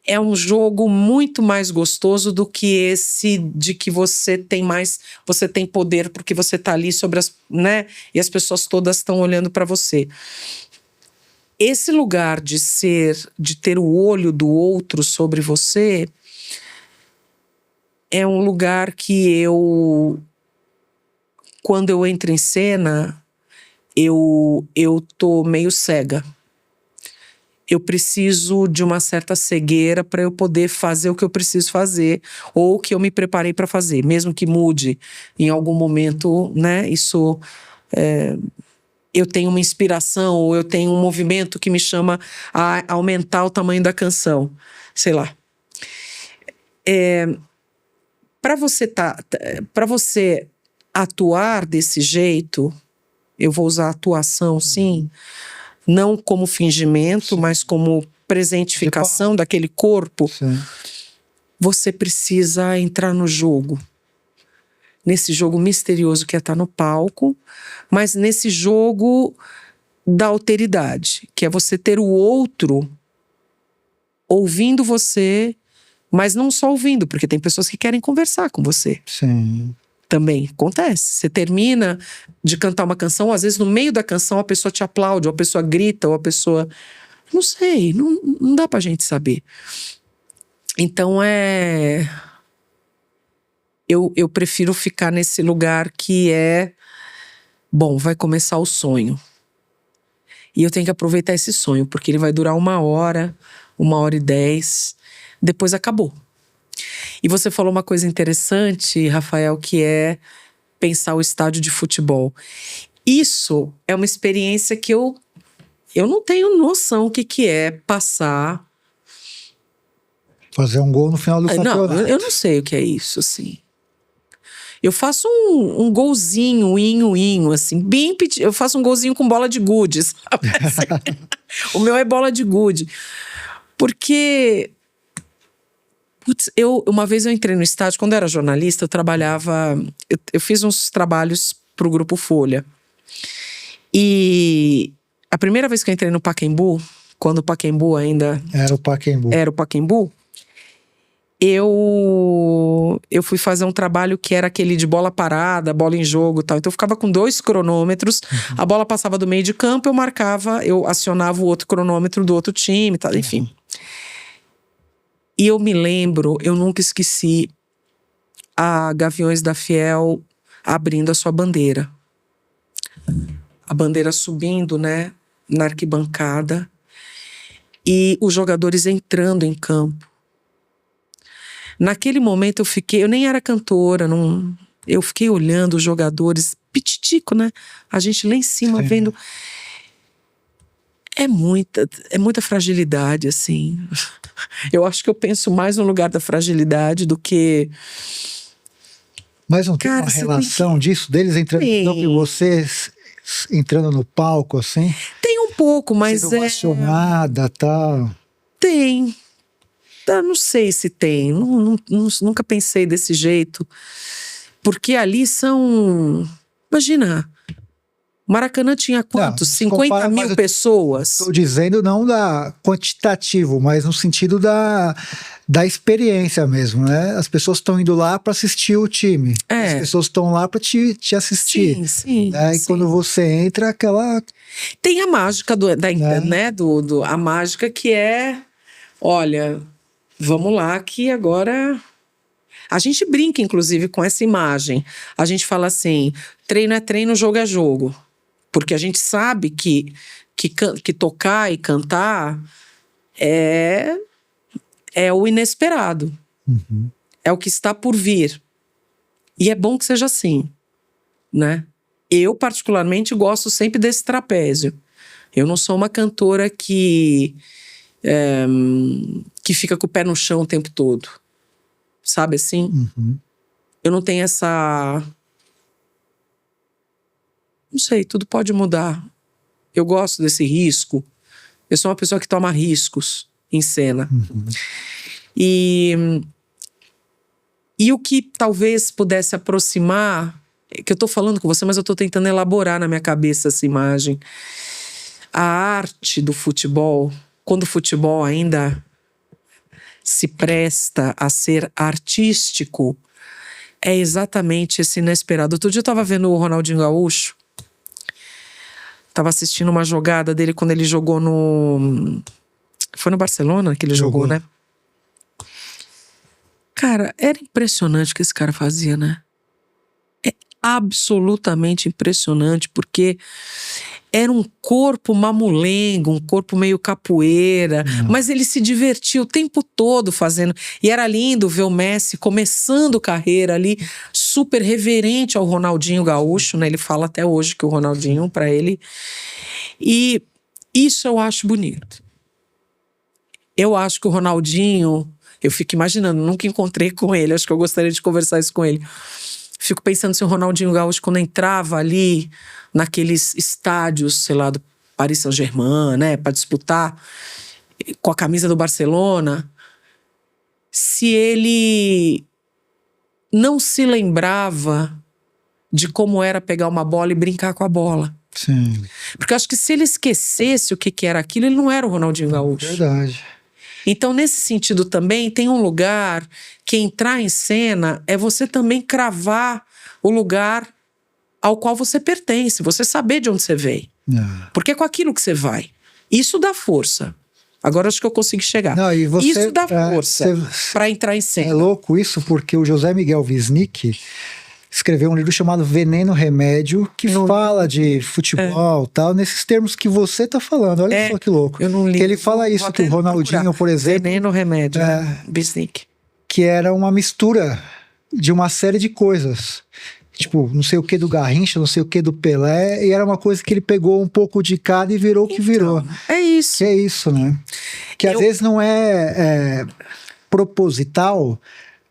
é um jogo muito mais gostoso do que esse de que você tem poder porque você tá ali sobre né? E as pessoas todas estão olhando para você. Esse lugar de ter o olho do outro sobre você é um lugar que quando eu entro em cena, eu tô meio cega. Eu preciso de uma certa cegueira para eu poder fazer o que eu preciso fazer ou o que eu me preparei para fazer, mesmo que mude em algum momento, né? Isso, eu tenho uma inspiração ou eu tenho um movimento que me chama a aumentar o tamanho da canção, sei lá. Para você atuar desse jeito, eu vou usar atuação, sim. Não como fingimento, mas como presentificação daquele corpo. Sim. Você precisa entrar no jogo. Nesse jogo misterioso que é estar no palco, mas nesse jogo da alteridade, que é você ter o outro ouvindo você, mas não só ouvindo, porque tem pessoas que querem conversar com você. Sim. Também acontece. Você termina de cantar uma canção, às vezes no meio da canção a pessoa te aplaude, ou a pessoa grita, ou a pessoa... Não sei, não dá pra gente saber. Então eu prefiro ficar nesse lugar que bom, vai começar o sonho. E eu tenho que aproveitar esse sonho, porque ele vai durar 1 hora, 1h10, depois acabou. E você falou uma coisa interessante, Rafael, que é pensar o estádio de futebol. Isso é uma experiência que eu não tenho noção o que é passar... Fazer um gol no final do campeonato. Não, eu não sei o que é isso, assim. Eu faço um golzinho, inho, assim, bem eu faço um golzinho com bola de gude, sabe? Assim, o meu é bola de gude. Porque... Putz, uma vez eu entrei no estádio, quando eu era jornalista, eu trabalhava... Eu fiz uns trabalhos pro Grupo Folha. E a primeira vez que eu entrei no Pacaembu, quando o Pacaembu ainda... Era o Pacaembu. Era o Pacaembu. Eu fui fazer um trabalho que era aquele de bola parada, bola em jogo e tal. Então eu ficava com 2 cronômetros, a bola passava do meio de campo, eu acionava o outro cronômetro do outro time e tal, enfim. E eu me lembro, eu nunca esqueci a Gaviões da Fiel abrindo a sua bandeira. A bandeira subindo, né, na arquibancada. E os jogadores entrando em campo. Naquele momento eu nem era cantora, eu fiquei olhando os jogadores, pititico, né? A gente lá em cima vendo. É muita fragilidade, assim. Eu acho que eu penso mais no lugar da fragilidade do que... Mas não tem uma relação disso, deles entrando no campo e vocês entrando no palco, assim? Tem um pouco, mas sendo ovacionada, tal. Tem. Não sei se tem. Nunca pensei desse jeito. Porque ali são... Imagina... Maracanã tinha quantos? 50 mil pessoas? Estou dizendo não da quantitativo, mas no sentido da experiência mesmo, né? As pessoas estão indo lá para assistir o time. As pessoas estão lá para te assistir. Sim, né? E quando você entra, aquela... Tem a mágica né? A mágica que é... Olha, vamos lá que agora... A gente brinca, inclusive, com essa imagem. A gente fala assim, treino é treino, jogo é jogo. Porque a gente sabe que tocar e cantar é o inesperado. Uhum. É o que está por vir. E é bom que seja assim, né? Eu, particularmente, gosto sempre desse trapézio. Eu não sou uma cantora que fica com o pé no chão o tempo todo. Sabe assim? Uhum. Eu não tenho essa... Não sei, tudo pode mudar. Eu gosto desse risco. Eu sou uma pessoa que toma riscos em cena. Uhum. E o que talvez pudesse aproximar que eu tô falando com você, mas eu tô tentando elaborar na minha cabeça essa imagem. A arte do futebol, quando o futebol ainda se presta a ser artístico, é exatamente esse inesperado. Outro dia eu tava vendo o Ronaldinho Gaúcho, tava assistindo uma jogada dele quando ele jogou no... Foi no Barcelona que ele jogou, né? Cara, era impressionante o que esse cara fazia, né? É absolutamente impressionante, porque era um corpo mamulengo, um corpo meio capoeira, mas ele se divertia o tempo todo fazendo. E era lindo ver o Messi começando carreira ali, super reverente ao Ronaldinho Gaúcho, né? Ele fala até hoje que o Ronaldinho, pra ele. E isso eu acho bonito. Eu acho que o Ronaldinho... Eu fico imaginando, nunca encontrei com ele, acho que eu gostaria de conversar isso com ele. Fico pensando se o Ronaldinho Gaúcho, quando entrava ali naqueles estádios, sei lá, do Paris Saint-Germain, né, para disputar com a camisa do Barcelona, se ele não se lembrava de como era pegar uma bola e brincar com a bola. Sim. Porque eu acho que se ele esquecesse o que era aquilo, ele não era o Ronaldinho Gaúcho. Verdade. Então, nesse sentido também, tem um lugar que entrar em cena é você também cravar o lugar ao qual você pertence, você saber de onde você veio. Porque é com aquilo que você vai. Isso dá força. Agora acho que eu consigo chegar. Não, e você, isso dá força para entrar em cena. É louco isso, porque o José Miguel Wisnik escreveu um livro chamado Veneno Remédio, que fala de futebol tal, nesses termos que você tá falando. Olha só que louco. Eu não li. Que ele fala isso, que o Ronaldinho, por exemplo... Veneno Remédio, Wisnik. Que era uma mistura de uma série de coisas. Tipo, não sei o que do Garrincha, não sei o que do Pelé, e era uma coisa que ele pegou um pouco de cada e virou o que virou. É isso. Que é isso, né? Que às vezes não é proposital...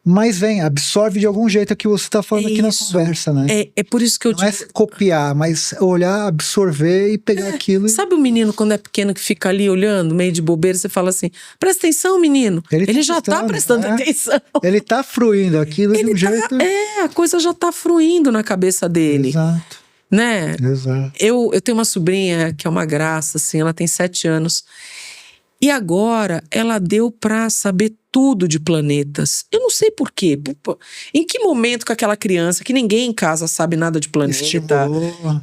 Mas absorve de algum jeito o que você está falando aqui na conversa, né? É por isso que eu digo... Não é copiar, mas olhar, absorver e pegar aquilo. Sabe o menino quando é pequeno que fica ali olhando, meio de bobeira, você fala assim, presta atenção, menino. Ele já está prestando atenção. Ele está fruindo aquilo de um jeito... a coisa já está fruindo na cabeça dele. Exato. Né? Exato. Eu tenho uma sobrinha que é uma graça, assim, ela tem 7 anos. E agora ela deu pra saber tudo de planetas. Eu não sei por quê. Em que momento com aquela criança, que ninguém em casa sabe nada de planeta... Estimulou.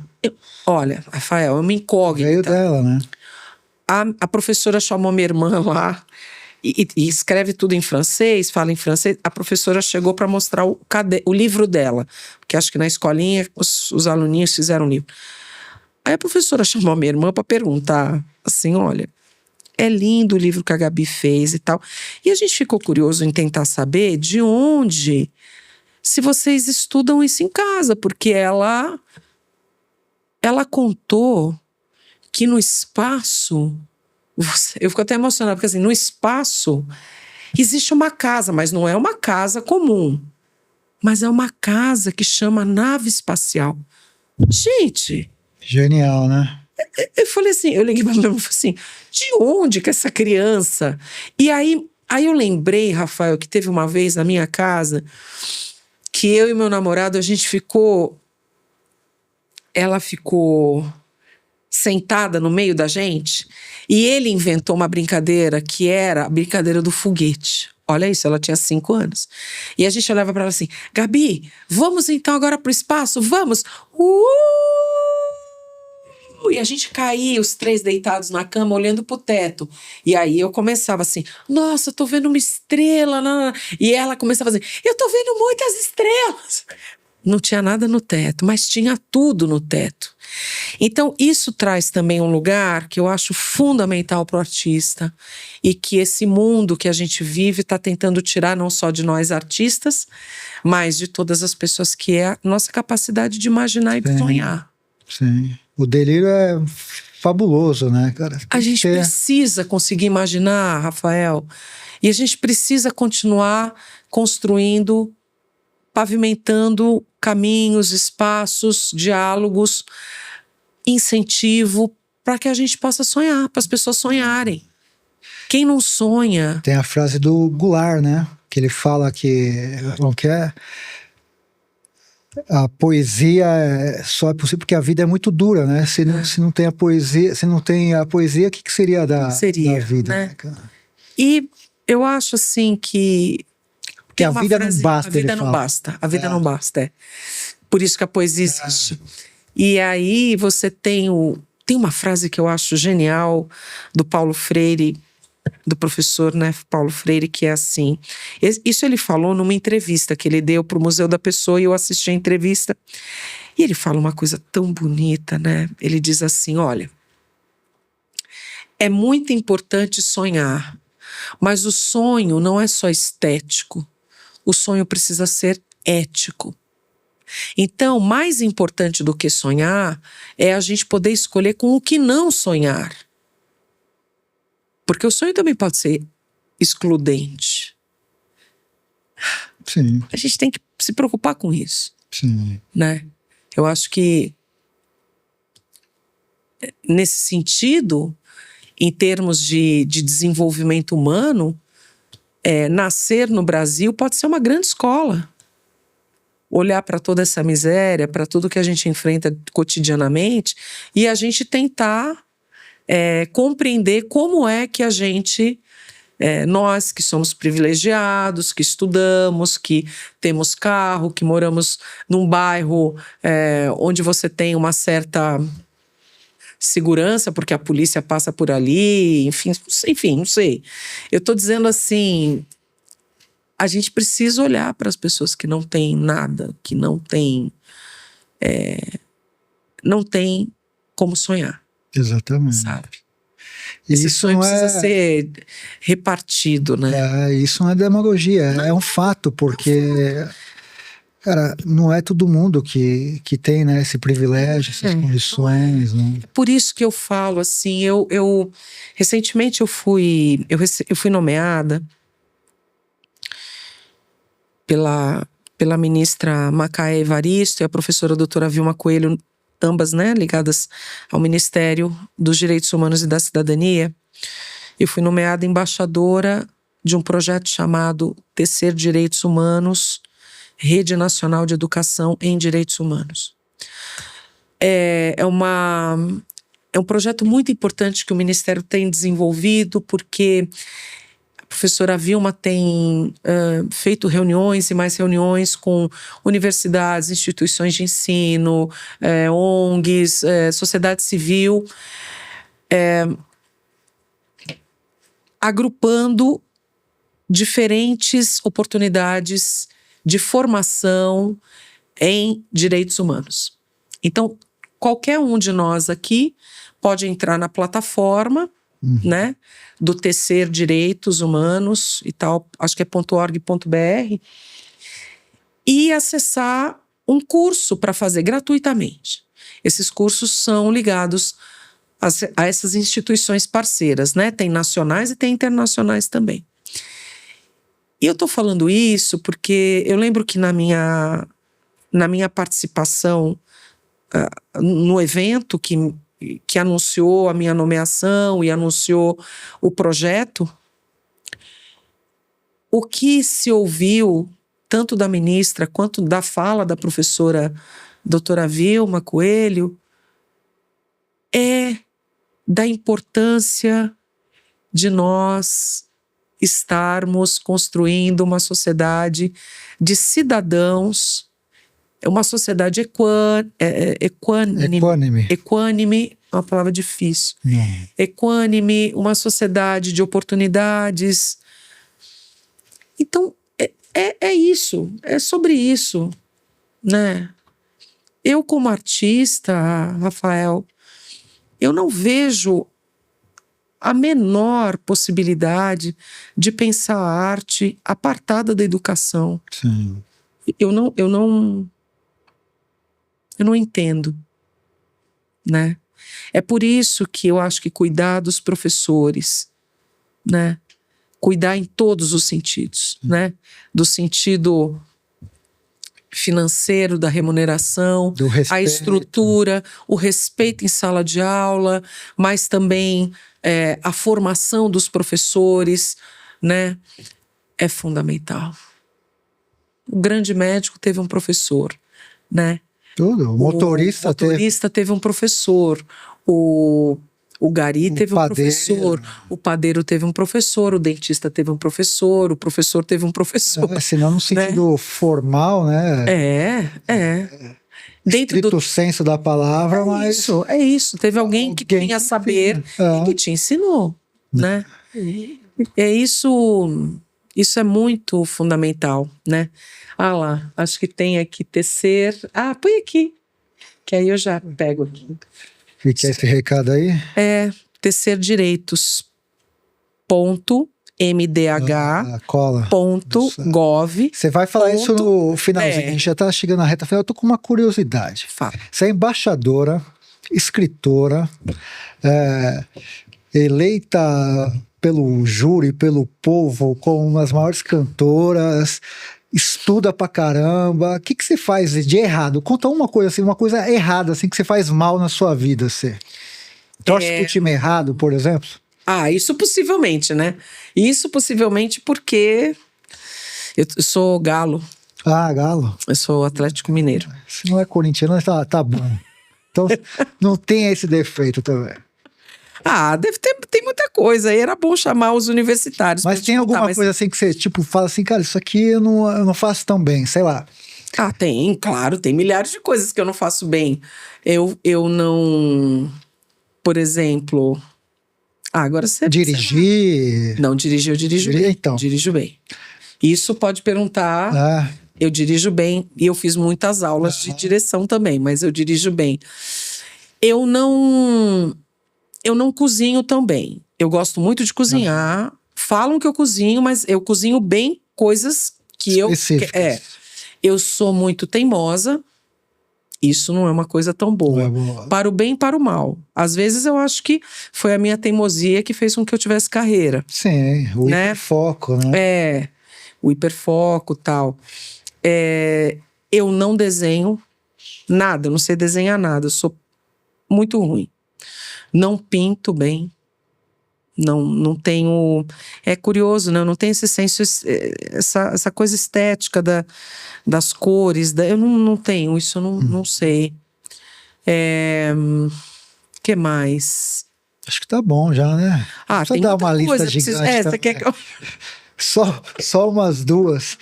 Olha, Rafael, é uma incógnita. Veio dela, né? A professora chamou minha irmã lá e escreve tudo em francês, fala em francês. A professora chegou para mostrar o livro dela. Porque acho que na escolinha os aluninhos fizeram um livro. Aí a professora chamou a minha irmã para perguntar assim, olha... É lindo o livro que a Gabi fez e tal. E a gente ficou curioso em tentar saber de onde, se vocês estudam isso em casa, porque ela contou que no espaço, eu fico até emocionada, porque assim, no espaço existe uma casa, mas não é uma casa comum, mas é uma casa que chama nave espacial. Gente! Genial, né? Eu falei assim, eu liguei pra minha mãe e falei assim, de onde que essa criança... E aí eu lembrei, Rafael, que teve uma vez na minha casa que eu e meu namorado, ela ficou sentada no meio da gente e ele inventou uma brincadeira que era a brincadeira do foguete. Olha isso, ela tinha 5 anos. E a gente olhava pra ela assim, Gabi, vamos então agora pro espaço? Vamos! E a gente caía, os 3 deitados na cama, olhando pro teto. E aí eu começava assim, nossa, tô vendo uma estrela. Não. E ela começava a dizer, eu tô vendo muitas estrelas. Não tinha nada no teto, mas tinha tudo no teto. Então isso traz também um lugar que eu acho fundamental pro artista. E que esse mundo que a gente vive está tentando tirar não só de nós artistas, mas de todas as pessoas, que é a nossa capacidade de imaginar e de sonhar. Sim. O delírio é fabuloso, né, cara? A gente precisa conseguir imaginar, Rafael, e a gente precisa continuar construindo, pavimentando caminhos, espaços, diálogos, incentivo para que a gente possa sonhar, para as pessoas sonharem. Quem não sonha... Tem a frase do Goulart, né? Que ele fala que... Não quer... a poesia só é possível porque a vida é muito dura, né? Se não tem a poesia, o que seria da vida? Né? E eu acho assim que porque a vida não basta. A vida não basta. A vida não basta. Por isso que a poesia existe. E aí você tem uma frase que eu acho genial do Paulo Freire, do professor, né, Paulo Freire, que é assim. Isso ele falou numa entrevista que ele deu para o Museu da Pessoa, e eu assisti a entrevista. E ele fala uma coisa tão bonita, né? Ele diz assim: olha, é muito importante sonhar, mas o sonho não é só estético. O sonho precisa ser ético. Então, mais importante do que sonhar é a gente poder escolher com o que não sonhar. Porque o sonho também pode ser excludente. Sim. A gente tem que se preocupar com isso. Sim. Né? Eu acho que, nesse sentido, em termos de desenvolvimento humano, nascer no Brasil pode ser uma grande escola. Olhar para toda essa miséria, para tudo que a gente enfrenta cotidianamente, e a gente tentar compreender como é que a gente, nós que somos privilegiados, que estudamos, que temos carro, que moramos num bairro onde você tem uma certa segurança, porque a polícia passa por ali, enfim, não sei. Eu estou dizendo assim, a gente precisa olhar para as pessoas que não têm nada, que não têm como sonhar. Exatamente. Sabe? E esse isso sonho precisa ser repartido, né? Isso não é demagogia, é um fato, porque, cara, não é todo mundo que tem, né, esse privilégio, essas condições, né? Por isso que eu falo assim, recentemente eu fui nomeada pela ministra Macaé Evaristo e a professora doutora Vilma Coelho, ambas, né, ligadas ao Ministério dos Direitos Humanos e da Cidadania. Eu fui nomeada embaixadora de um projeto chamado Tecer Direitos Humanos, Rede Nacional de Educação em Direitos Humanos. É um projeto muito importante que o Ministério tem desenvolvido, porque a professora Vilma tem feito reuniões e mais reuniões com universidades, instituições de ensino, ONGs, sociedade civil, agrupando diferentes oportunidades de formação em direitos humanos. Então, qualquer um de nós aqui pode entrar na plataforma, né, do Tecer Direitos Humanos e tal, acho que é .org.br, e acessar um curso para fazer gratuitamente. Esses cursos são ligados a essas instituições parceiras, né? Tem nacionais e tem internacionais também. E eu estou falando isso porque eu lembro que na minha participação no evento que anunciou a minha nomeação e anunciou o projeto, o que se ouviu, tanto da ministra quanto da fala da professora doutora Vilma Coelho, é da importância de nós estarmos construindo uma sociedade de cidadãos, uma sociedade equânime, é uma palavra difícil. Equânime, uma sociedade de oportunidades. Então, é isso, é sobre isso, né? Eu, como artista, Rafael, eu não vejo a menor possibilidade de pensar a arte apartada da educação. Sim. Eu não entendo, né? É por isso que eu acho que cuidar dos professores, né? Cuidar em todos os sentidos, né? Do sentido financeiro, da remuneração, do respeito, a estrutura, o respeito em sala de aula, mas também a formação dos professores, né? É fundamental. O grande médico teve um professor, né? Tudo. O motorista teve um professor, o gari teve um padeiro. Professor, o padeiro teve um professor, o dentista teve um professor, o professor teve um professor. Senão no sentido formal, né? Dentro estrito senso da palavra, mas... É isso. Teve alguém que tinha saber e que te ensinou, né? Isso é muito fundamental, né? Ah lá, acho que tem aqui tecer... Ah, põe aqui, que aí eu já pego aqui. Fica esse recado aí? Tecer direitos, .mdh.gov. Você vai falar isso no finalzinho, a gente já tá chegando na reta final. Eu tô com uma curiosidade. Fala. Você é embaixadora, escritora, eleita pelo júri, pelo povo, como uma das maiores cantoras, estuda pra caramba. O que você faz de errado? Conta uma coisa assim, uma coisa errada assim, que você faz mal na sua vida, você. Torce pro time errado, por exemplo? Isso possivelmente, né? Isso possivelmente porque eu sou galo. Galo. Eu sou Atlético Mineiro. Se não é corintiano, tá bom. Então não tem esse defeito também. Deve ter, tem muita coisa. Aí era bom chamar os universitários. Mas tem alguma coisa assim que você tipo fala assim, cara, isso aqui eu não faço tão bem, sei lá. Tem, claro, tem milhares de coisas que eu não faço bem. Eu não... Por exemplo... agora você... Dirigir... Não, dirigir eu dirijo bem. Então. Dirijo bem. Isso pode perguntar... Eu dirijo bem e eu fiz muitas aulas de direção também, mas eu dirijo bem. Eu não cozinho tão bem. Eu gosto muito de cozinhar. Falam que eu cozinho, mas eu cozinho bem coisas que eu sou muito teimosa. Isso não é uma coisa tão boa. Para o bem e para o mal. Às vezes eu acho que foi a minha teimosia que fez com que eu tivesse carreira. Sim, o hiperfoco, né? O hiperfoco e tal. Eu não desenho nada, eu não sei desenhar nada. Eu sou muito ruim. Não pinto bem. Não tenho... É curioso, né? Eu não tenho esse senso, essa coisa estética das cores. Eu não tenho isso, eu não sei. Que mais? Acho que tá bom já, né? Só dar uma lista gigante. Você quer que eu... Só umas duas.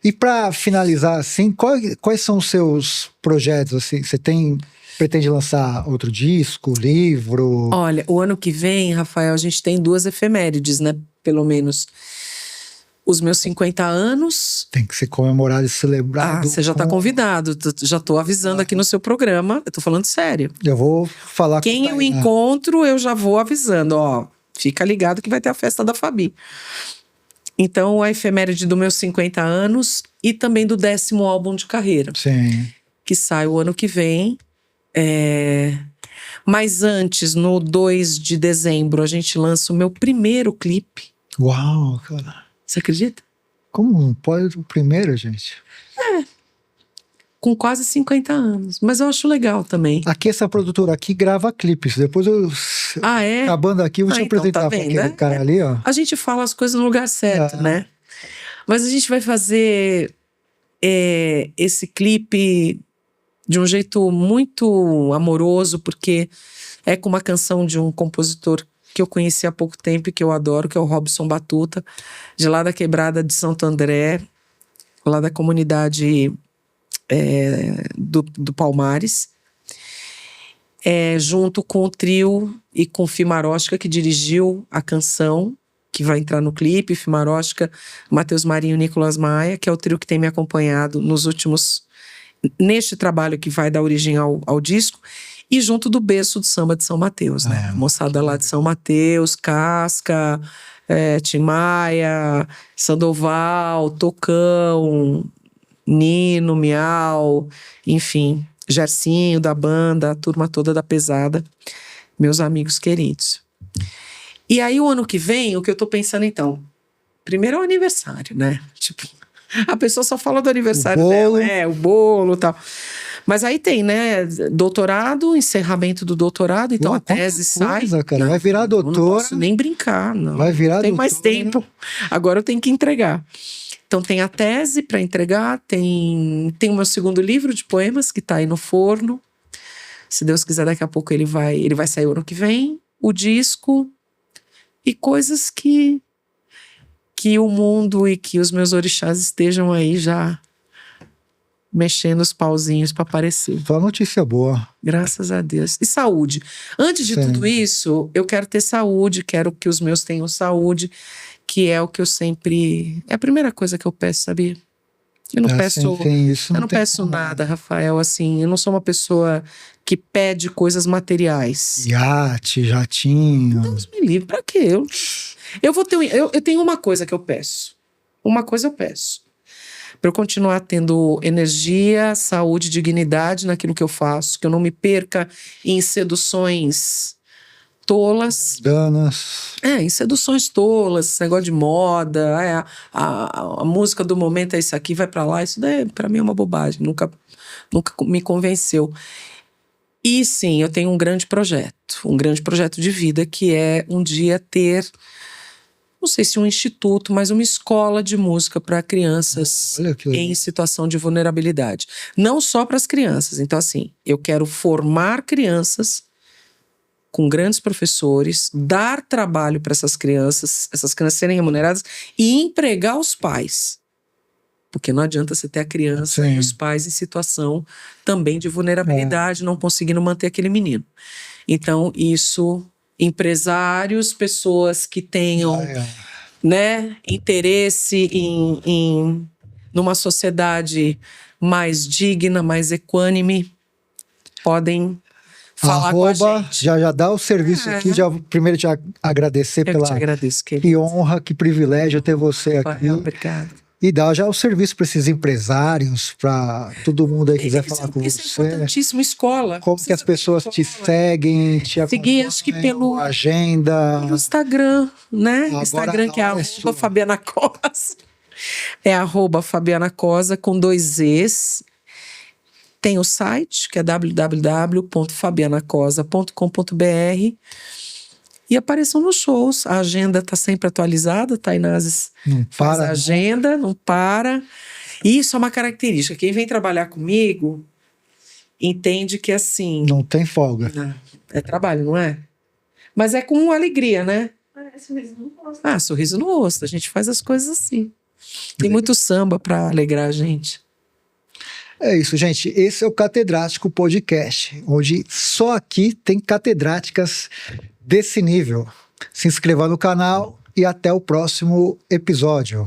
E para finalizar, assim, quais são os seus projetos? Assim? Você pretende lançar outro disco, livro? Olha, o ano que vem, Rafael, a gente tem 2 efemérides, né? Pelo menos. Os meus 50 anos... Tem que ser comemorado e celebrado. Você já tá convidado. Já tô avisando aqui no seu programa. Eu tô falando sério. Eu vou falar Quem eu encontro, eu já vou avisando. Fica ligado que vai ter a festa da Fabi. Então, a efeméride dos meus 50 anos e também do 10º álbum de carreira. Sim. Que sai o ano que vem. Mas antes, no 2 de dezembro, a gente lança o meu primeiro clipe. Uau, cara. Você acredita? Como não pode o primeiro, gente? Com quase 50 anos. Mas eu acho legal também. Aqui, essa produtora aqui grava clipes. Depois eu... Acabando aqui, eu vou te apresentar para aquele cara ali, ó. A gente fala as coisas no lugar certo, né? Mas a gente vai fazer esse clipe de um jeito muito amoroso, porque é com uma canção de um compositor que eu conheci há pouco tempo e que eu adoro, que é o Robson Batuta, de lá da Quebrada de Santo André, lá da comunidade do Palmares, junto com o trio e com o Fimaróstica, que dirigiu a canção, que vai entrar no clipe, Fimaróstica, Matheus Marinho e Nicolas Maia, que é o trio que tem me acompanhado neste trabalho que vai dar origem ao disco, e junto do berço do samba de São Mateus, né? Moçada lá de São Mateus, Casca, Tim Maia, Sandoval, Tocão, Nino, Miau, enfim, Gercinho da banda, a turma toda da pesada, meus amigos queridos. E aí o ano que vem, o que eu tô pensando então, primeiro é o aniversário, né? Tipo, a pessoa só fala do aniversário dela, o bolo e tal. Mas aí tem, né, doutorado, encerramento do doutorado, então a tese sai. Cara, vai virar doutora. Não posso nem brincar, não. Vai virar doutora. Tem mais tempo. Agora eu tenho que entregar. Então tem a tese para entregar, tem o meu segundo livro de poemas que está aí no forno. Se Deus quiser, daqui a pouco ele vai sair o ano que vem. O disco e coisas que o mundo e que os meus orixás estejam aí já mexendo os pauzinhos para aparecer. Só notícia boa. Graças a Deus. E saúde. Antes de tudo isso, eu quero ter saúde, quero que os meus tenham saúde, que é o que eu sempre... É a primeira coisa que eu peço, sabia? Eu não peço, isso eu não peço nada, Rafael, assim, eu não sou uma pessoa que pede coisas materiais. Iate, jatinho. Deus me livre, pra quê? Eu tenho uma coisa que eu peço. Uma coisa eu peço. Para eu continuar tendo energia, saúde, dignidade naquilo que eu faço, que eu não me perca em seduções tolas. Danas. Em seduções tolas, esse negócio de moda, a música do momento é isso aqui, vai pra lá, isso daí pra mim é uma bobagem, nunca me convenceu. E sim, eu tenho um grande projeto de vida, que é um dia ter, não sei se um instituto, mas uma escola de música para crianças em situação de vulnerabilidade. Não só para as crianças. Então, assim, eu quero formar crianças com grandes professores, dar trabalho para essas crianças serem remuneradas e empregar os pais. Porque não adianta você ter a criança e os pais em situação também de vulnerabilidade, não conseguindo manter aquele menino. Então, isso... empresários, pessoas que tenham interesse em numa sociedade mais digna, mais equânime, podem falar com a gente. Já dá o serviço aqui, primeiro te agradecer Eu te agradeço, querido. Que honra, que privilégio ter você aqui. Obrigada. E dá já o serviço para esses empresários, para todo mundo aí que quiser falar com você. Isso é importantíssimo, escola. Como que as pessoas te seguem, te acompanham, seguir, acho que pelo agenda. Pelo Instagram, né? Agora, Instagram que é @Fabiana Cosa. É @Fabiana Cosa com 2 Es. Tem o site, que é www.fabianacosa.com.br. E apareçam nos shows. A agenda está sempre atualizada. Tainazes faz a agenda, não para. E isso é uma característica. Quem vem trabalhar comigo entende que assim... não tem folga. É trabalho, não é? Mas é com alegria, né? Sorriso no rosto. Sorriso no rosto. A gente faz as coisas assim. Tem muito samba para alegrar a gente. É isso, gente. Esse é o Catedrático Podcast, onde só aqui tem catedráticas desse nível. Se inscreva no canal e até o próximo episódio.